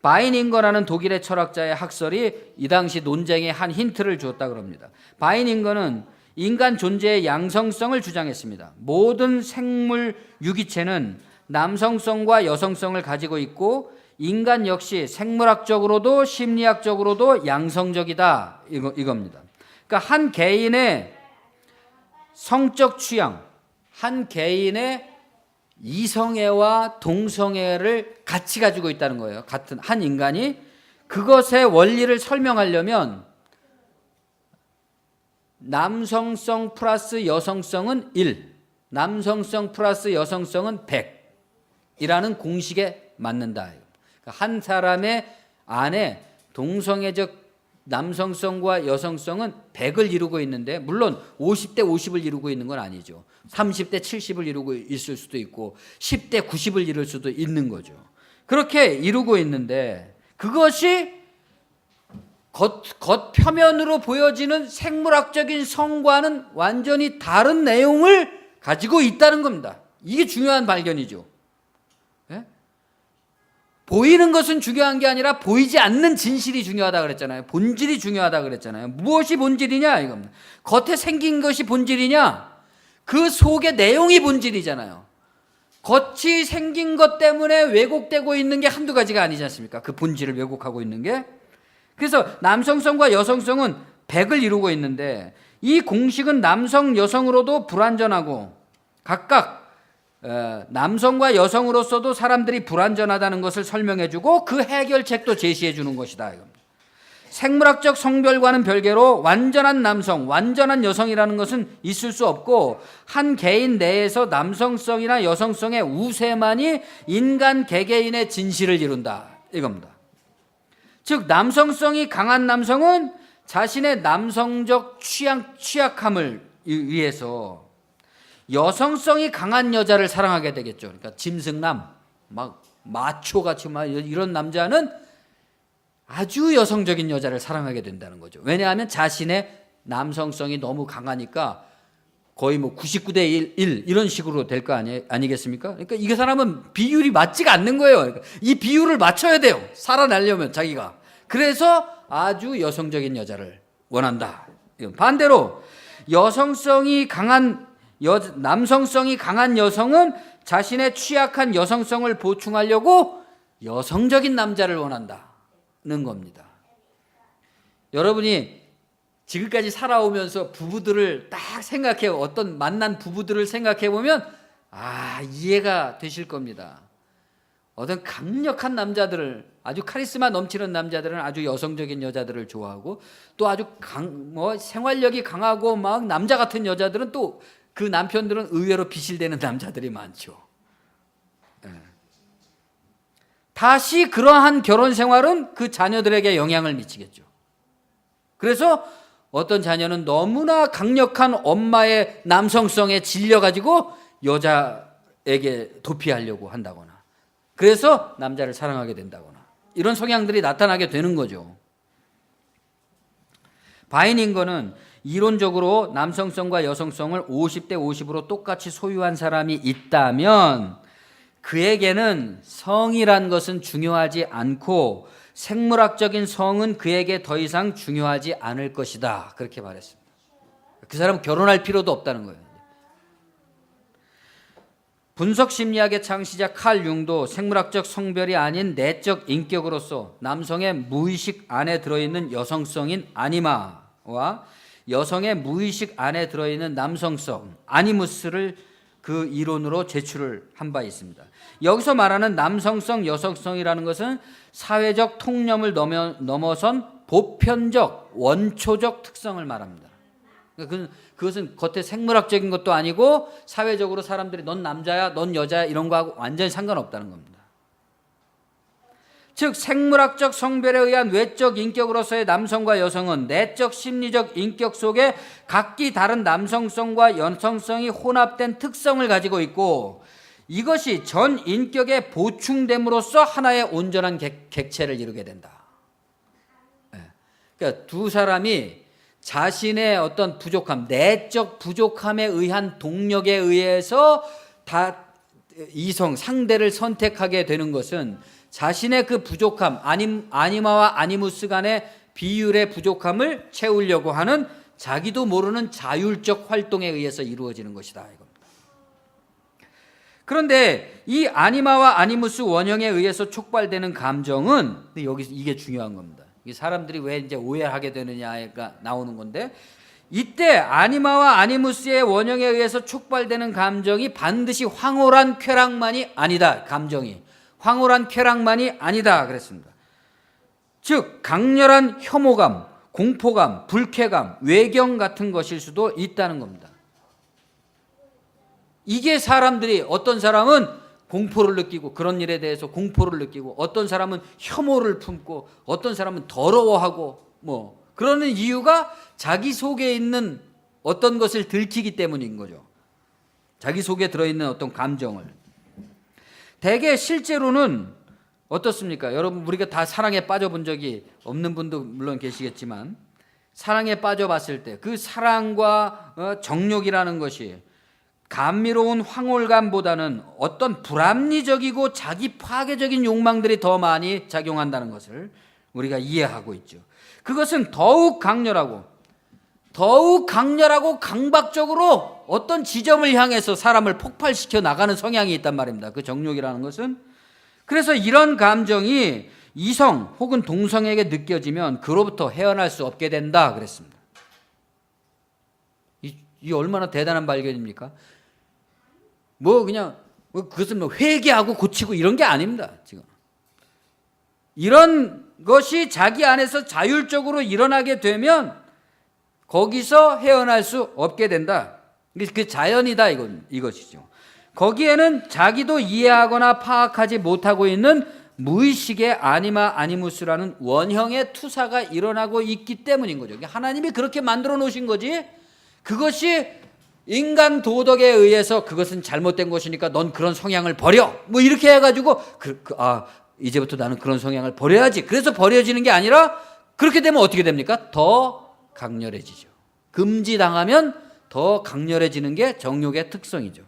바이닝거라는 독일의 철학자의 학설이 이 당시 논쟁의 한 힌트를 주었다 그럽니다. 바이닝거는 인간 존재의 양성성을 주장했습니다. 모든 생물 유기체는 남성성과 여성성을 가지고 있고 인간 역시 생물학적으로도 심리학적으로도 양성적이다 이겁니다. 그러니까 한 개인의 성적 취향, 한 개인의 이성애와 동성애를 같이 가지고 있다는 거예요. 같은 한 인간이 그것의 원리를 설명하려면 남성성 플러스 여성성은 1, 남성성 플러스 여성성은 100이라는 공식에 맞는다. 그러니까 한 사람의 안에 동성애적 남성성과 여성성은 100을 이루고 있는데, 물론 50대 50을 이루고 있는 건 아니죠. 30대 70을 이루고 있을 수도 있고 10대 90을 이룰 수도 있는 거죠. 그렇게 이루고 있는데 그것이 겉표면으로 보여지는 생물학적인 성과는 완전히 다른 내용을 가지고 있다는 겁니다. 이게 중요한 발견이죠. 네? 보이는 것은 중요한 게 아니라 보이지 않는 진실이 중요하다 그랬잖아요. 본질이 중요하다 그랬잖아요. 무엇이 본질이냐 이겁니다. 겉에 생긴 것이 본질이냐? 그 속의 내용이 본질이잖아요. 겉이 생긴 것 때문에 왜곡되고 있는 게 한두 가지가 아니지 않습니까? 그 본질을 왜곡하고 있는 게. 그래서 남성성과 여성성은 100을 이루고 있는데 이 공식은 남성, 여성으로도 불완전하고 각각 남성과 여성으로서도 사람들이 불완전하다는 것을 설명해주고 그 해결책도 제시해주는 것이다. 생물학적 성별과는 별개로 완전한 남성, 완전한 여성이라는 것은 있을 수 없고 한 개인 내에서 남성성이나 여성성의 우세만이 인간 개개인의 진실을 이룬다. 이겁니다. 즉 남성성이 강한 남성은 자신의 남성적 취약함을 위해서 여성성이 강한 여자를 사랑하게 되겠죠. 그러니까 짐승남, 막 마초같이 막 이런 남자는 아주 여성적인 여자를 사랑하게 된다는 거죠. 왜냐하면 자신의 남성성이 너무 강하니까 거의 뭐 99대 1 이런 식으로 될 거 아니겠습니까? 그러니까 이 사람은 비율이 맞지가 않는 거예요. 그러니까 이 비율을 맞춰야 돼요. 살아나려면 자기가. 그래서 아주 여성적인 여자를 원한다. 반대로 여성성이 강한 남성성이 강한 여성은 자신의 취약한 여성성을 보충하려고 여성적인 남자를 원한다는 겁니다. 여러분이 지금까지 살아오면서 부부들을 딱 생각해요. 어떤 만난 부부들을 생각해 보면 이해가 되실 겁니다. 어떤 강력한 남자들을, 아주 카리스마 넘치는 남자들은 아주 여성적인 여자들을 좋아하고, 또 아주 생활력이 강하고 막 남자 같은 여자들은 또 그 남편들은 의외로 비실대는 남자들이 많죠. 다시 그러한 결혼 생활은 그 자녀들에게 영향을 미치겠죠. 그래서 어떤 자녀는 너무나 강력한 엄마의 남성성에 질려가지고 여자에게 도피하려고 한다거나, 그래서 남자를 사랑하게 된다거나, 이런 성향들이 나타나게 되는 거죠. 바이닝거는 이론적으로 남성성과 여성성을 50대 50으로 똑같이 소유한 사람이 있다면 그에게는 성이란 것은 중요하지 않고 생물학적인 성은 그에게 더 이상 중요하지 않을 것이다. 그렇게 말했습니다. 그 사람은 결혼할 필요도 없다는 거예요. 분석심리학의 창시자 칼 융도 생물학적 성별이 아닌 내적 인격으로서 남성의 무의식 안에 들어있는 여성성인 아니마와 여성의 무의식 안에 들어있는 남성성 아니무스를 그 이론으로 제출을 한 바 있습니다. 여기서 말하는 남성성, 여성성이라는 것은 사회적 통념을 넘어선 보편적, 원초적 특성을 말합니다. 그것은 겉에 생물학적인 것도 아니고 사회적으로 사람들이 넌 남자야, 넌 여자야 이런 거하고 완전히 상관없다는 겁니다. 즉 생물학적 성별에 의한 외적 인격으로서의 남성과 여성은 내적 심리적 인격 속에 각기 다른 남성성과 여성성이 혼합된 특성을 가지고 있고, 이것이 전 인격에 보충됨으로써 하나의 온전한 객체를 이루게 된다. 그러니까 두 사람이 자신의 어떤 부족함, 내적 부족함에 의한 동력에 의해서 다 이성, 상대를 선택하게 되는 것은 자신의 그 부족함, 아니마와 아니무스 간의 비율의 부족함을 채우려고 하는 자기도 모르는 자율적 활동에 의해서 이루어지는 것이다, 이겁니다. 그런데 이 아니마와 아니무스 원형에 의해서 촉발되는 감정은, 여기서 이게 중요한 겁니다. 사람들이 왜 이제 오해하게 되느냐가 나오는 건데, 이때 아니마와 아니무스의 원형에 의해서 촉발되는 감정이 반드시 황홀한 쾌락만이 아니다. 감정이 황홀한 쾌락만이 아니다 그랬습니다. 즉 강렬한 혐오감, 공포감, 불쾌감, 외경 같은 것일 수도 있다는 겁니다. 이게 사람들이, 어떤 사람은 공포를 느끼고 그런 일에 대해서 공포를 느끼고, 어떤 사람은 혐오를 품고, 어떤 사람은 더러워하고, 그러는 이유가 자기 속에 있는 어떤 것을 들키기 때문인 거죠. 자기 속에 들어있는 어떤 감정을. 대개 실제로는 어떻습니까? 여러분, 우리가 다 사랑에 빠져본 적이 없는 분도 물론 계시겠지만, 사랑에 빠져봤을 때 그 사랑과 정욕이라는 것이 감미로운 황홀감보다는 어떤 불합리적이고 자기 파괴적인 욕망들이 더 많이 작용한다는 것을 우리가 이해하고 있죠. 그것은 더욱 강렬하고 강박적으로 어떤 지점을 향해서 사람을 폭발시켜 나가는 성향이 있단 말입니다. 그 정욕이라는 것은. 그래서 이런 감정이 이성 혹은 동성에게 느껴지면 그로부터 헤어날 수 없게 된다 그랬습니다. 이 얼마나 대단한 발견입니까? 그것은 회개하고 고치고 이런 게 아닙니다. 지금 이런 것이 자기 안에서 자율적으로 일어나게 되면 거기서 헤어날 수 없게 된다. 그 자연이다 이것이죠. 거기에는 자기도 이해하거나 파악하지 못하고 있는 무의식의 아니마 아니무스라는 원형의 투사가 일어나고 있기 때문인 거죠. 하나님이 그렇게 만들어 놓으신 거지, 그것이 인간 도덕에 의해서 그것은 잘못된 것이니까 넌 그런 성향을 버려 뭐 이렇게 해가지고 이제부터 나는 그런 성향을 버려야지, 그래서 버려지는 게 아니라, 그렇게 되면 어떻게 됩니까? 더 강렬해지죠. 금지당하면 더 강렬해지는 게 정욕의 특성이죠.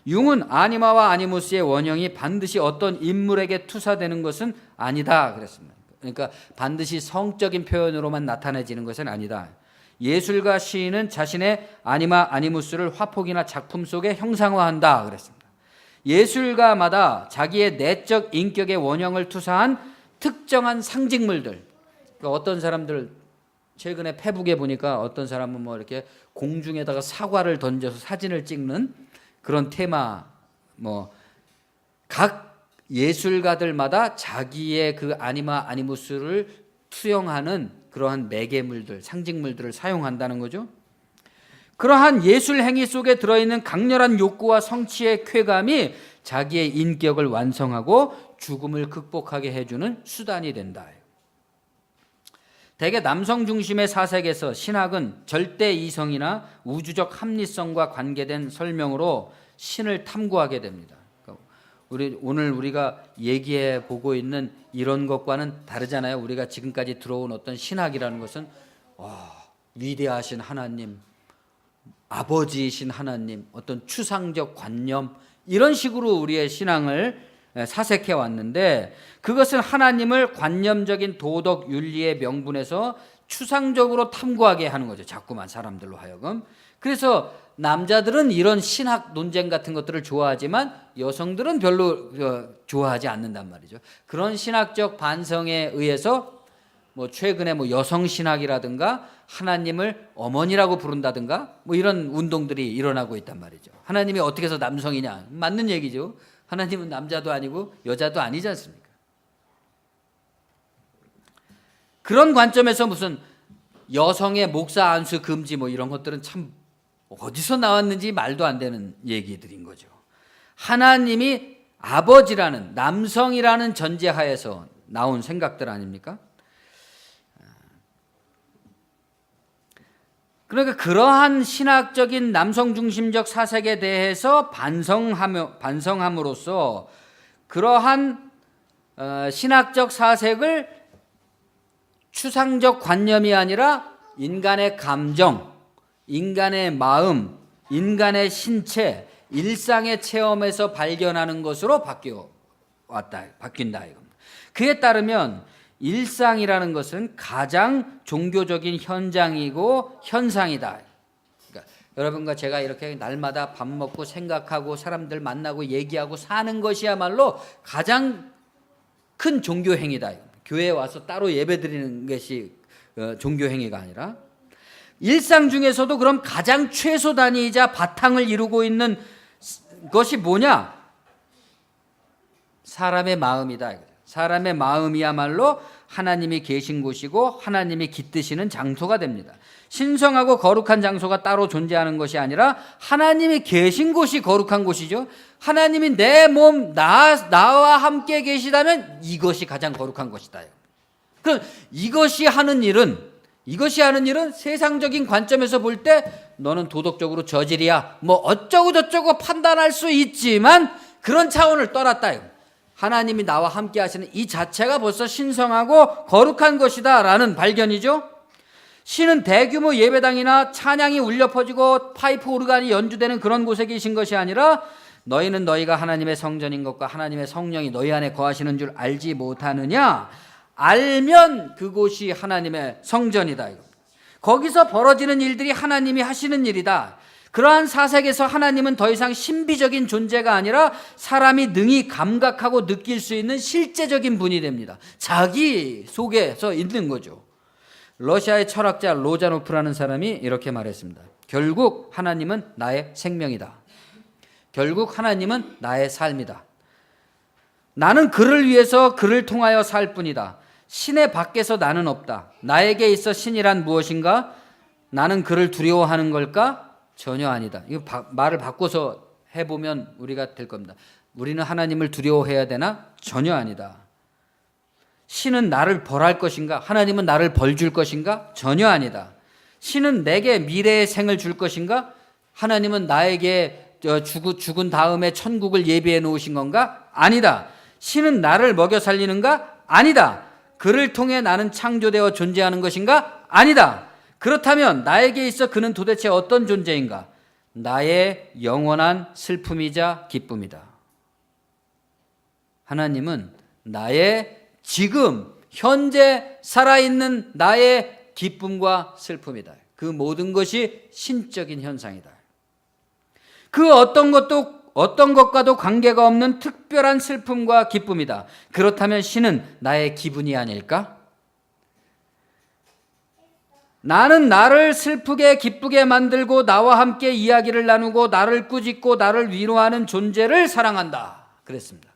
융은 아니마와 아니무스의 원형이 반드시 어떤 인물에게 투사되는 것은 아니다 그랬습니다. 그러니까 반드시 성적인 표현으로만 나타내지는 것은 아니다. 예술가 시인은 자신의 아니마 아니무스를 화폭이나 작품 속에 형상화한다 그랬습니다. 예술가마다 자기의 내적 인격의 원형을 투사한 특정한 상징물들, 그러니까 어떤 사람들 최근에 페북에 보니까 어떤 사람은 뭐 이렇게 공중에다가 사과를 던져서 사진을 찍는 그런 테마, 뭐 각 예술가들마다 자기의 그 아니마 아니무스를 투영하는 그러한 매개물들, 상징물들을 사용한다는 거죠. 그러한 예술 행위 속에 들어있는 강렬한 욕구와 성취의 쾌감이 자기의 인격을 완성하고 죽음을 극복하게 해주는 수단이 된다. 대개 남성 중심의 사색에서 신학은 절대 이성이나 우주적 합리성과 관계된 설명으로 신을 탐구하게 됩니다. 오늘 우리가 얘기해 보고 있는 이런 것과는 다르잖아요. 우리가 지금까지 들어온 어떤 신학이라는 것은 위대하신 하나님, 아버지이신 하나님, 어떤 추상적 관념, 이런 식으로 우리의 신앙을 사색해 왔는데, 그것은 하나님을 관념적인 도덕 윤리의 명분에서 추상적으로 탐구하게 하는 거죠. 자꾸만 사람들로 하여금. 그래서 남자들은 이런 신학 논쟁 같은 것들을 좋아하지만 여성들은 별로 좋아하지 않는단 말이죠. 그런 신학적 반성에 의해서 뭐 최근에 뭐 여성 신학이라든가 하나님을 어머니라고 부른다든가 뭐 이런 운동들이 일어나고 있단 말이죠. 하나님이 어떻게 해서 남성이냐? 맞는 얘기죠. 하나님은 남자도 아니고 여자도 아니지 않습니까? 그런 관점에서 무슨 여성의 목사 안수 금지 뭐 이런 것들은 참 어디서 나왔는지 말도 안 되는 얘기들인 거죠. 하나님이 아버지라는, 남성이라는 전제하에서 나온 생각들 아닙니까? 그러니까 그러한 신학적인 남성 중심적 사색에 대해서 반성함으로써 그러한 신학적 사색을 추상적 관념이 아니라 인간의 감정, 인간의 마음, 인간의 신체, 일상의 체험에서 발견하는 것으로 바뀐다. 그에 따르면 일상이라는 것은 가장 종교적인 현장이고 현상이다. 그러니까 여러분과 제가 이렇게 날마다 밥 먹고 생각하고 사람들 만나고 얘기하고 사는 것이야말로 가장 큰 종교 행위다. 교회에 와서 따로 예배드리는 것이 종교 행위가 아니라, 일상 중에서도 그럼 가장 최소 단위이자 바탕을 이루고 있는 것이 뭐냐? 사람의 마음이다. 사람의 마음이야말로 하나님이 계신 곳이고 하나님이 깃드시는 장소가 됩니다. 신성하고 거룩한 장소가 따로 존재하는 것이 아니라 하나님이 계신 곳이 거룩한 곳이죠. 하나님이 내 몸, 나와 함께 계시다면 이것이 가장 거룩한 것이다. 그럼 이것이 하는 일은 세상적인 관점에서 볼 때 너는 도덕적으로 저질이야 뭐 어쩌고 저쩌고 판단할 수 있지만, 그런 차원을 떠났다. 하나님이 나와 함께 하시는 이 자체가 벌써 신성하고 거룩한 것이다 라는 발견이죠. 신은 대규모 예배당이나 찬양이 울려 퍼지고 파이프 오르간이 연주되는 그런 곳에 계신 것이 아니라, 너희는 너희가 하나님의 성전인 것과 하나님의 성령이 너희 안에 거하시는 줄 알지 못하느냐? 알면 그곳이 하나님의 성전이다. 거기서 벌어지는 일들이 하나님이 하시는 일이다. 그러한 사색에서 하나님은 더 이상 신비적인 존재가 아니라 사람이 능히 감각하고 느낄 수 있는 실제적인 분이 됩니다. 자기 속에서 있는 거죠. 러시아의 철학자 로자노프라는 사람이 이렇게 말했습니다. 결국 하나님은 나의 생명이다. 결국 하나님은 나의 삶이다. 나는 그를 위해서 그를 통하여 살 뿐이다. 신의 밖에서 나는 없다. 나에게 있어 신이란 무엇인가? 나는 그를 두려워하는 걸까? 전혀 아니다. 이거 말을 바꿔서 해보면 우리가 될 겁니다. 우리는 하나님을 두려워해야 되나? 전혀 아니다. 신은 나를 벌할 것인가? 하나님은 나를 벌 줄 것인가? 전혀 아니다. 신은 내게 미래의 생을 줄 것인가? 하나님은 나에게 죽은 다음에 천국을 예비해 놓으신 건가? 아니다. 신은 나를 먹여 살리는가? 아니다. 그를 통해 나는 창조되어 존재하는 것인가? 아니다. 그렇다면 나에게 있어 그는 도대체 어떤 존재인가? 나의 영원한 슬픔이자 기쁨이다. 하나님은 나의 지금 현재 살아있는 나의 기쁨과 슬픔이다. 그 모든 것이 신적인 현상이다. 그 어떤 것과도 관계가 없는 특별한 슬픔과 기쁨이다. 그렇다면 신은 나의 기분이 아닐까? 나는 나를 슬프게 기쁘게 만들고 나와 함께 이야기를 나누고 나를 꾸짖고 나를 위로하는 존재를 사랑한다. 그랬습니다.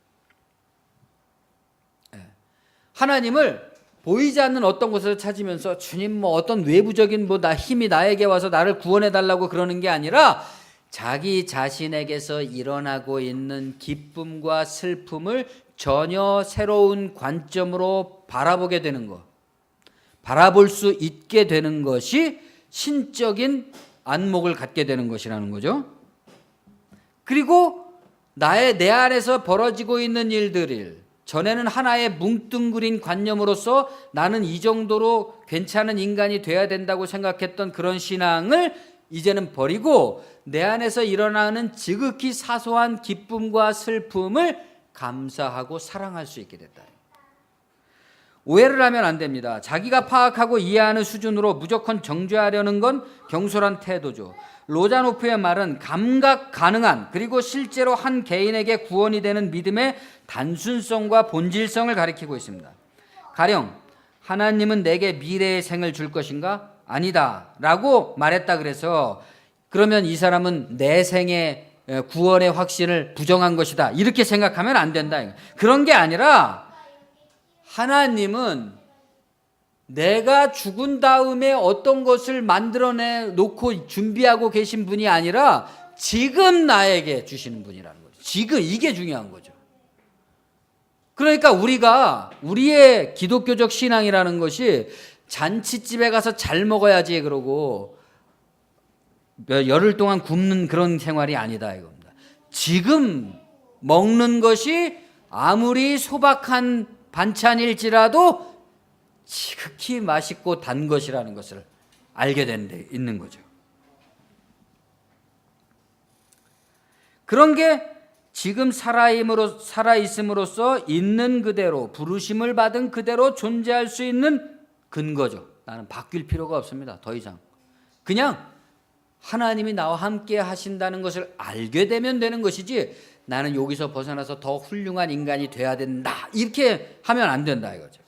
하나님을 보이지 않는 어떤 곳에서 찾으면서 주님 어떤 외부적인 힘이 나에게 와서 나를 구원해 달라고 그러는 게 아니라 자기 자신에게서 일어나고 있는 기쁨과 슬픔을 전혀 새로운 관점으로 바라보게 되는 것, 바라볼 수 있게 되는 것이 신적인 안목을 갖게 되는 것이라는 거죠. 그리고 내 안에서 벌어지고 있는 일들을 전에는 하나의 뭉뚱그린 관념으로서 나는 이 정도로 괜찮은 인간이 돼야 된다고 생각했던 그런 신앙을 이제는 버리고 내 안에서 일어나는 지극히 사소한 기쁨과 슬픔을 감사하고 사랑할 수 있게 됐다. 오해를 하면 안 됩니다. 자기가 파악하고 이해하는 수준으로 무조건 정죄하려는 건 경솔한 태도죠. 로자노프의 말은 감각 가능한 그리고 실제로 한 개인에게 구원이 되는 믿음의 단순성과 본질성을 가리키고 있습니다. 가령 하나님은 내게 미래의 생을 줄 것인가? 아니다 라고 말했다 그래서 그러면 이 사람은 내 생의 구원의 확신을 부정한 것이다 이렇게 생각하면 안 된다. 그런 게 아니라 하나님은 내가 죽은 다음에 어떤 것을 만들어내 놓고 준비하고 계신 분이 아니라 지금 나에게 주시는 분이라는 거죠. 지금 이게 중요한 거죠. 그러니까 우리의 기독교적 신앙이라는 것이 잔치집에 가서 잘 먹어야지 그러고 열흘 동안 굶는 그런 생활이 아니다 이겁니다. 지금 먹는 것이 아무리 소박한 반찬일지라도 지극히 맛있고 단 것이라는 것을 알게 된 데 있는 거죠. 그런 게 지금 살아있음으로써 있는 그대로 부르심을 받은 그대로 존재할 수 있는 근거죠. 나는 바뀔 필요가 없습니다. 더 이상 그냥 하나님이 나와 함께 하신다는 것을 알게 되면 되는 것이지 나는 여기서 벗어나서 더 훌륭한 인간이 돼야 된다 이렇게 하면 안 된다 이거죠.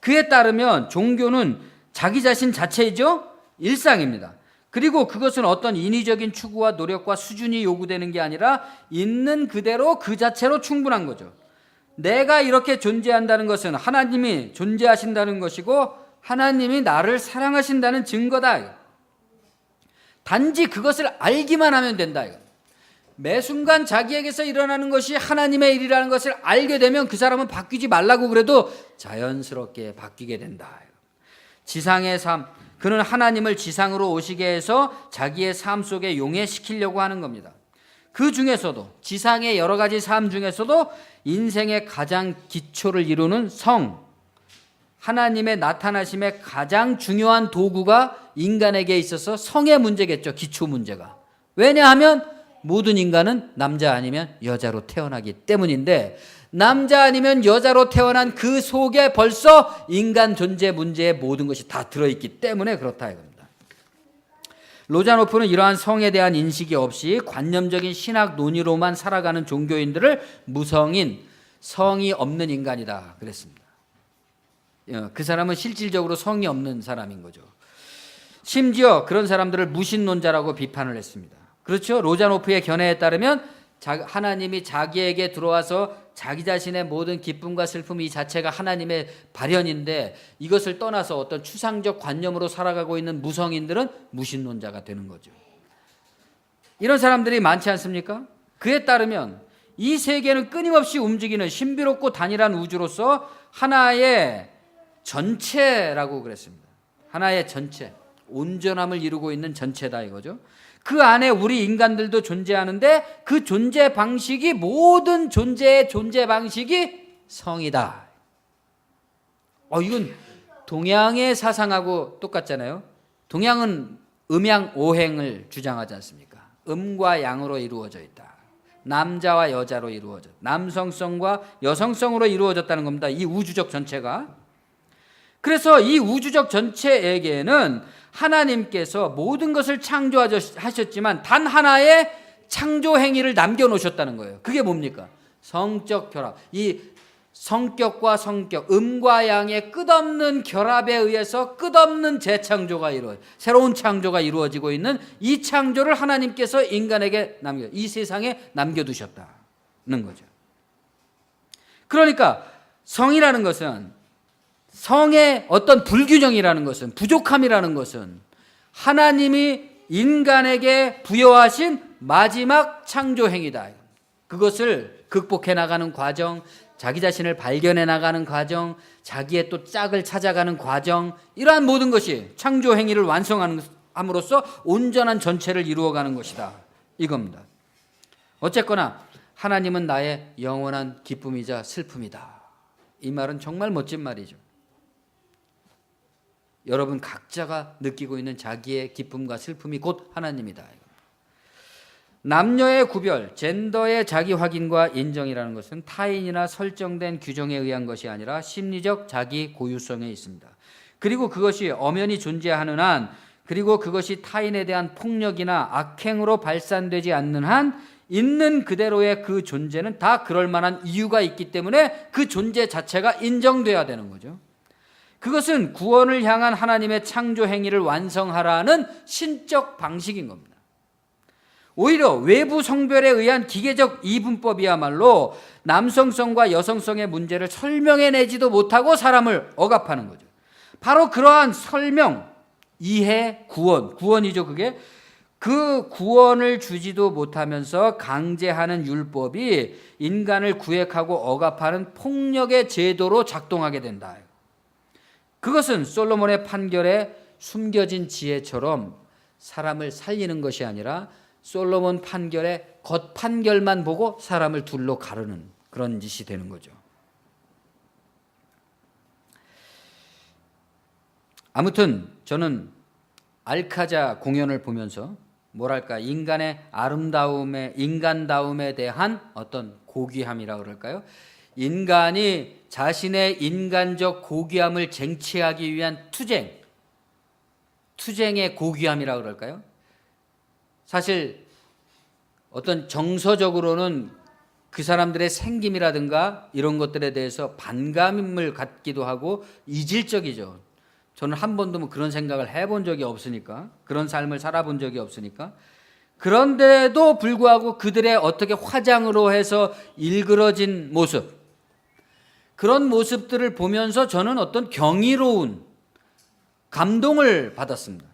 그에 따르면 종교는 자기 자신 자체이죠. 일상입니다. 그리고 그것은 어떤 인위적인 추구와 노력과 수준이 요구되는 게 아니라 있는 그대로 그 자체로 충분한 거죠. 내가 이렇게 존재한다는 것은 하나님이 존재하신다는 것이고 하나님이 나를 사랑하신다는 증거다. 단지 그것을 알기만 하면 된다. 매 순간 자기에게서 일어나는 것이 하나님의 일이라는 것을 알게 되면 그 사람은 바뀌지 말라고 그래도 자연스럽게 바뀌게 된다. 지상의 삶, 그는 하나님을 지상으로 오시게 해서 자기의 삶 속에 용해시키려고 하는 겁니다. 그 중에서도 지상의 여러 가지 삶 중에서도 인생의 가장 기초를 이루는 성, 하나님의 나타나심의 가장 중요한 도구가 인간에게 있어서 성의 문제겠죠. 기초 문제가. 왜냐하면 모든 인간은 남자 아니면 여자로 태어나기 때문인데 남자 아니면 여자로 태어난 그 속에 벌써 인간 존재 문제의 모든 것이 다 들어있기 때문에 그렇다 이겁니다. 로자노프는 이러한 성에 대한 인식이 없이 관념적인 신학 논의로만 살아가는 종교인들을 무성인, 성이 없는 인간이다 그랬습니다. 그 사람은 실질적으로 성이 없는 사람인 거죠. 심지어 그런 사람들을 무신론자라고 비판을 했습니다. 그렇죠? 로자노프의 견해에 따르면 하나님이 자기에게 들어와서 자기 자신의 모든 기쁨과 슬픔 이 자체가 하나님의 발현인데 이것을 떠나서 어떤 추상적 관념으로 살아가고 있는 무성인들은 무신론자가 되는 거죠. 이런 사람들이 많지 않습니까? 그에 따르면 이 세계는 끊임없이 움직이는 신비롭고 단일한 우주로서 하나의 전체라고 그랬습니다. 하나의 전체, 온전함을 이루고 있는 전체다 이거죠. 그 안에 우리 인간들도 존재하는데 그 존재 방식이 모든 존재의 존재 방식이 성이다. 이건 동양의 사상하고 똑같잖아요. 동양은 음양오행을 주장하지 않습니까? 음과 양으로 이루어져 있다. 남자와 여자로 이루어졌다. 남성성과 여성성으로 이루어졌다는 겁니다. 이 우주적 전체가. 그래서 이 우주적 전체에게는 하나님께서 모든 것을 창조하셨지만 단 하나의 창조 행위를 남겨놓으셨다는 거예요. 그게 뭡니까? 성적 결합. 이 성격과 성격, 음과 양의 끝없는 결합에 의해서 끝없는 재창조가 새로운 창조가 이루어지고 있는 이 창조를 하나님께서 인간에게 이 세상에 남겨두셨다는 거죠. 그러니까 성이라는 것은, 성의 어떤 불균형이라는 것은, 부족함이라는 것은 하나님이 인간에게 부여하신 마지막 창조 행위다. 그것을 극복해 나가는 과정, 자기 자신을 발견해 나가는 과정, 자기의 또 짝을 찾아가는 과정, 이러한 모든 것이 창조 행위를 완성함으로써 온전한 전체를 이루어가는 것이다 이겁니다. 어쨌거나 하나님은 나의 영원한 기쁨이자 슬픔이다. 이 말은 정말 멋진 말이죠. 여러분 각자가 느끼고 있는 자기의 기쁨과 슬픔이 곧 하나님이다. 남녀의 구별, 젠더의 자기 확인과 인정이라는 것은 타인이나 설정된 규정에 의한 것이 아니라 심리적 자기 고유성에 있습니다. 그리고 그것이 엄연히 존재하는 한, 그리고 그것이 타인에 대한 폭력이나 악행으로 발산되지 않는 한, 있는 그대로의 그 존재는 다 그럴 만한 이유가 있기 때문에 그 존재 자체가 인정돼야 되는 거죠. 그것은 구원을 향한 하나님의 창조 행위를 완성하라는 신적 방식인 겁니다. 오히려 외부 성별에 의한 기계적 이분법이야말로 남성성과 여성성의 문제를 설명해내지도 못하고 사람을 억압하는 거죠. 바로 그러한 설명, 이해, 구원이죠 그게. 그 구원을 주지도 못하면서 강제하는 율법이 인간을 구획하고 억압하는 폭력의 제도로 작동하게 된다. 그것은 솔로몬의 판결에 숨겨진 지혜처럼 사람을 살리는 것이 아니라 솔로몬 판결의 겉판결만 보고 사람을 둘로 가르는 그런 짓이 되는 거죠. 아무튼 저는 알카자 공연을 보면서 뭐랄까 인간의 인간다움에 대한 어떤 고귀함이라고 그럴까요? 인간이 자신의 인간적 고귀함을 쟁취하기 위한 투쟁의 고귀함이라고 그럴까요? 사실 어떤 정서적으로는 그 사람들의 생김이라든가 이런 것들에 대해서 반감을 갖기도 하고 이질적이죠. 저는 한 번도 뭐 그런 생각을 해본 적이 없으니까, 그런 삶을 살아본 적이 없으니까. 그런데도 불구하고 그들의 어떻게 화장으로 해서 일그러진 모습, 그런 모습들을 보면서 저는 어떤 경이로운 감동을 받았습니다.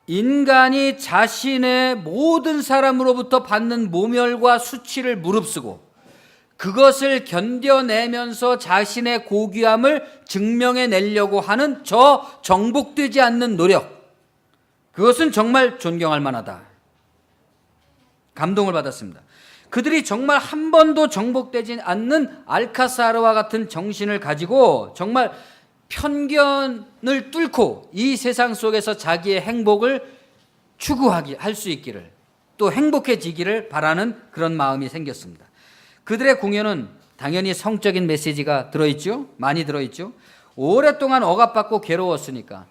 인간이 자신의 모든 사람으로부터 받는 모멸과 수치를 무릅쓰고 그것을 견뎌내면서 자신의 고귀함을 증명해내려고 하는 저 정복되지 않는 노력, 그것은 정말 존경할 만하다. 감동을 받았습니다. 그들이 정말 한 번도 정복되지 않는 알카사르와 같은 정신을 가지고 정말 편견을 뚫고 이 세상 속에서 자기의 행복을 할 수 있기를, 또 행복해지기를 바라는 그런 마음이 생겼습니다. 그들의 공연은 당연히 성적인 메시지가 들어있죠. 많이 들어있죠. 오랫동안 억압받고 괴로웠으니까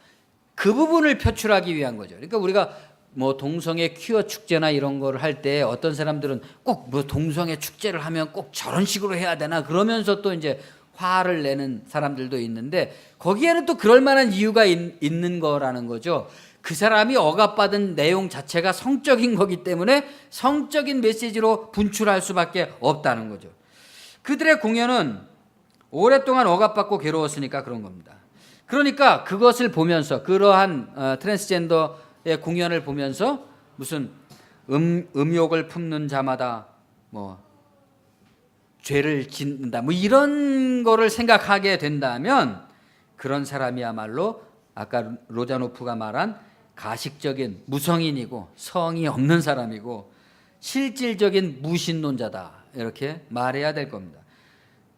그 부분을 표출하기 위한 거죠. 그러니까 우리가 뭐 동성애 퀴어 축제나 이런 걸 할 때 어떤 사람들은 꼭 뭐 동성애 축제를 하면 꼭 저런 식으로 해야 되나 그러면서 또 이제 화를 내는 사람들도 있는데 거기에는 또 그럴 만한 이유가 있는 거라는 거죠. 그 사람이 억압받은 내용 자체가 성적인 거기 때문에 성적인 메시지로 분출할 수밖에 없다는 거죠. 그들의 공연은 오랫동안 억압받고 괴로웠으니까 그런 겁니다. 그러니까 그것을 보면서 그러한 트랜스젠더의 공연을 보면서 무슨 음욕을 품는 자마다 뭐 죄를 짓는다 뭐 이런 거를 생각하게 된다면 그런 사람이야말로 아까 로자노프가 말한 가식적인 무성인이고 성이 없는 사람이고 실질적인 무신론자다 이렇게 말해야 될 겁니다.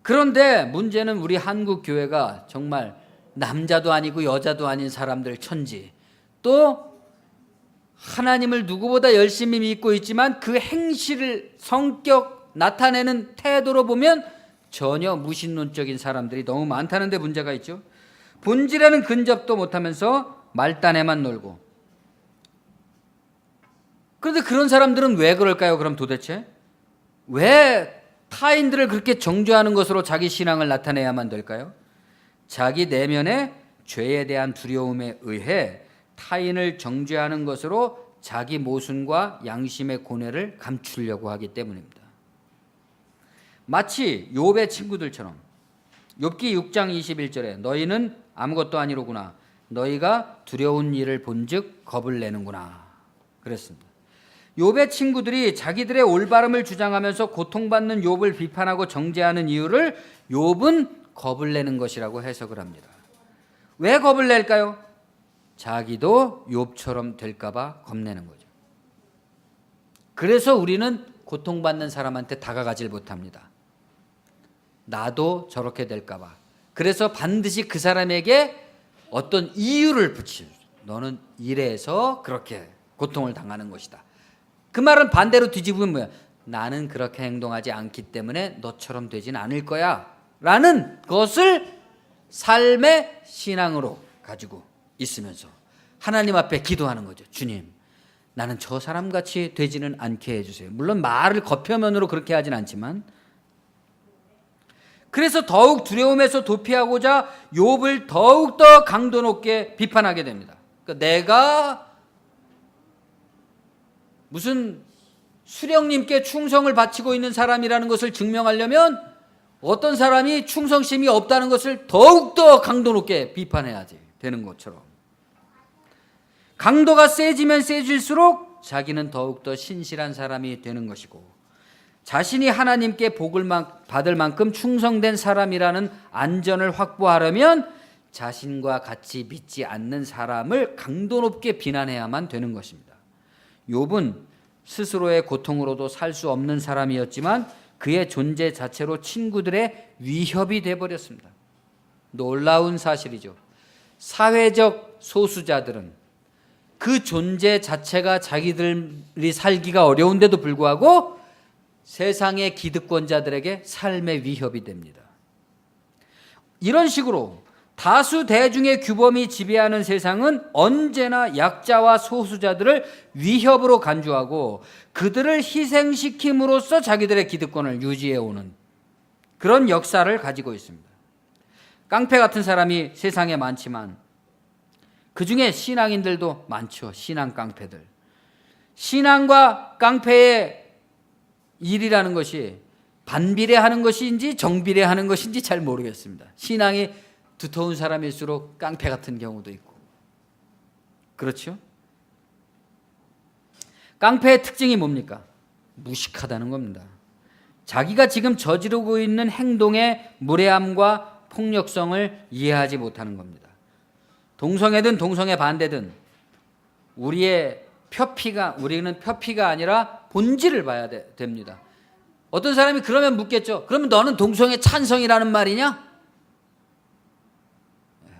그런데 문제는 우리 한국 교회가 정말 남자도 아니고 여자도 아닌 사람들 천지, 또 하나님을 누구보다 열심히 믿고 있지만 그 행실을 성격 나타내는 태도로 보면 전혀 무신론적인 사람들이 너무 많다는 데 문제가 있죠. 본질에는 근접도 못하면서 말단에만 놀고. 그런데 그런 사람들은 왜 그럴까요? 그럼 도대체 왜 타인들을 그렇게 정죄하는 것으로 자기 신앙을 나타내야만 될까요? 자기 내면의 죄에 대한 두려움에 의해 타인을 정죄하는 것으로 자기 모순과 양심의 고뇌를 감추려고 하기 때문입니다. 마치 욥의 친구들처럼 욥기 6장 21절에 너희는 아무것도 아니로구나 너희가 두려운 일을 본즉 겁을 내는구나 그랬습니다. 욥의 친구들이 자기들의 올바름을 주장하면서 고통받는 욥을 비판하고 정죄하는 이유를 욥은 겁을 내는 것이라고 해석을 합니다. 왜 겁을 낼까요? 자기도 욥처럼 될까 봐 겁내는 거죠. 그래서 우리는 고통받는 사람한테 다가가질 못합니다. 나도 저렇게 될까 봐. 그래서 반드시 그 사람에게 어떤 이유를 붙이죠. 너는 이래서 그렇게 고통을 당하는 것이다. 그 말은 반대로 뒤집으면 뭐야? 나는 그렇게 행동하지 않기 때문에 너처럼 되진 않을 거야 라는 것을 삶의 신앙으로 가지고 있으면서 하나님 앞에 기도하는 거죠. 주님, 나는 저 사람같이 되지는 않게 해주세요. 물론 말을 겉표면으로 그렇게 하진 않지만, 그래서 더욱 두려움에서 도피하고자 욥을 더욱더 강도 높게 비판하게 됩니다. 그러니까 내가 무슨 수령님께 충성을 바치고 있는 사람이라는 것을 증명하려면 어떤 사람이 충성심이 없다는 것을 더욱더 강도 높게 비판해야지 되는 것처럼, 강도가 세지면 세질수록 자기는 더욱더 신실한 사람이 되는 것이고, 자신이 하나님께 복을 받을 만큼 충성된 사람이라는 안전을 확보하려면 자신과 같이 믿지 않는 사람을 강도 높게 비난해야만 되는 것입니다. 욥은 스스로의 고통으로도 살 수 없는 사람이었지만 그의 존재 자체로 친구들의 위협이 되어버렸습니다. 놀라운 사실이죠. 사회적 소수자들은 그 존재 자체가 자기들이 살기가 어려운데도 불구하고 세상의 기득권자들에게 삶의 위협이 됩니다. 이런 식으로 다수 대중의 규범이 지배하는 세상은 언제나 약자와 소수자들을 위협으로 간주하고 그들을 희생시킴으로써 자기들의 기득권을 유지해오는 그런 역사를 가지고 있습니다. 깡패 같은 사람이 세상에 많지만 그 중에 신앙인들도 많죠. 신앙 깡패들. 신앙과 깡패의 일이라는 것이 반비례하는 것인지 정비례하는 것인지 잘 모르겠습니다. 신앙이 두터운 사람일수록 깡패 같은 경우도 있고. 그렇죠? 깡패의 특징이 뭡니까? 무식하다는 겁니다. 자기가 지금 저지르고 있는 행동의 무례함과 폭력성을 이해하지 못하는 겁니다. 동성애든 동성애 반대든 우리는 표피가 아니라 본질을 봐야 됩니다. 어떤 사람이 그러면 묻겠죠. 그러면 너는 동성애 찬성이라는 말이냐?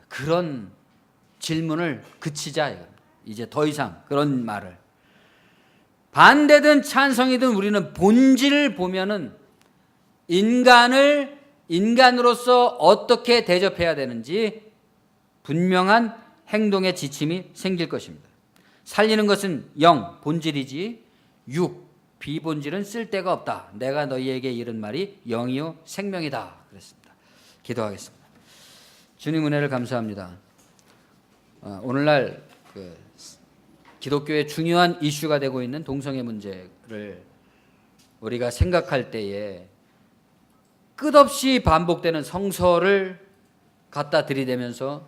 그런 질문을 그치자. 이제 더 이상 그런 말을. 반대든 찬성이든 우리는 본질을 보면은 인간으로서 어떻게 대접해야 되는지 분명한 행동의 지침이 생길 것입니다. 살리는 것은 영, 본질이지 육, 비본질은 쓸데가 없다. 내가 너희에게 이른 말이 영이요 생명이다. 그랬습니다. 기도하겠습니다. 주님 은혜를 감사합니다. 오늘날 기독교의 중요한 이슈가 되고 있는 동성애 문제를 우리가 생각할 때에 끝없이 반복되는 성서를 갖다 들이대면서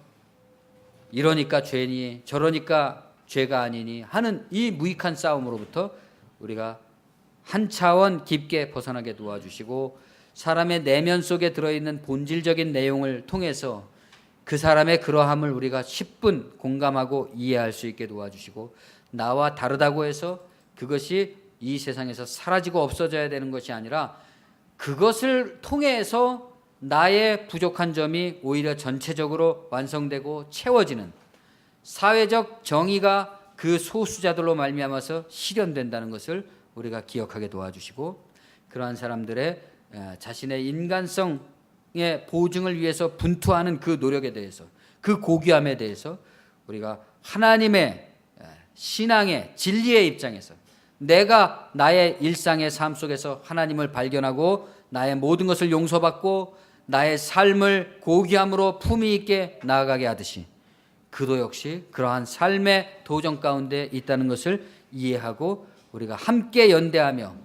이러니까 죄니 저러니까 죄가 아니니 하는 이 무익한 싸움으로부터 우리가 한 차원 깊게 벗어나게 도와주시고, 사람의 내면 속에 들어있는 본질적인 내용을 통해서 그 사람의 그러함을 우리가 10분 공감하고 이해할 수 있게 도와주시고, 나와 다르다고 해서 그것이 이 세상에서 사라지고 없어져야 되는 것이 아니라 그것을 통해서 나의 부족한 점이 오히려 전체적으로 완성되고 채워지는 사회적 정의가 그 소수자들로 말미암아서 실현된다는 것을 우리가 기억하게 도와주시고, 그러한 사람들의 자신의 인간성의 보증을 위해서 분투하는 그 노력에 대해서, 그 고귀함에 대해서 우리가 하나님의 신앙의 진리의 입장에서 내가 나의 일상의 삶 속에서 하나님을 발견하고 나의 모든 것을 용서받고 나의 삶을 고귀함으로 품위 있게 나아가게 하듯이 그도 역시 그러한 삶의 도전 가운데 있다는 것을 이해하고 우리가 함께 연대하며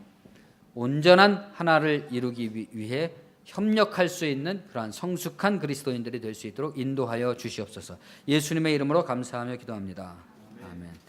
온전한 하나를 이루기 위해 협력할 수 있는 그러한 성숙한 그리스도인들이 될 수 있도록 인도하여 주시옵소서. 예수님의 이름으로 감사하며 기도합니다. 아멘.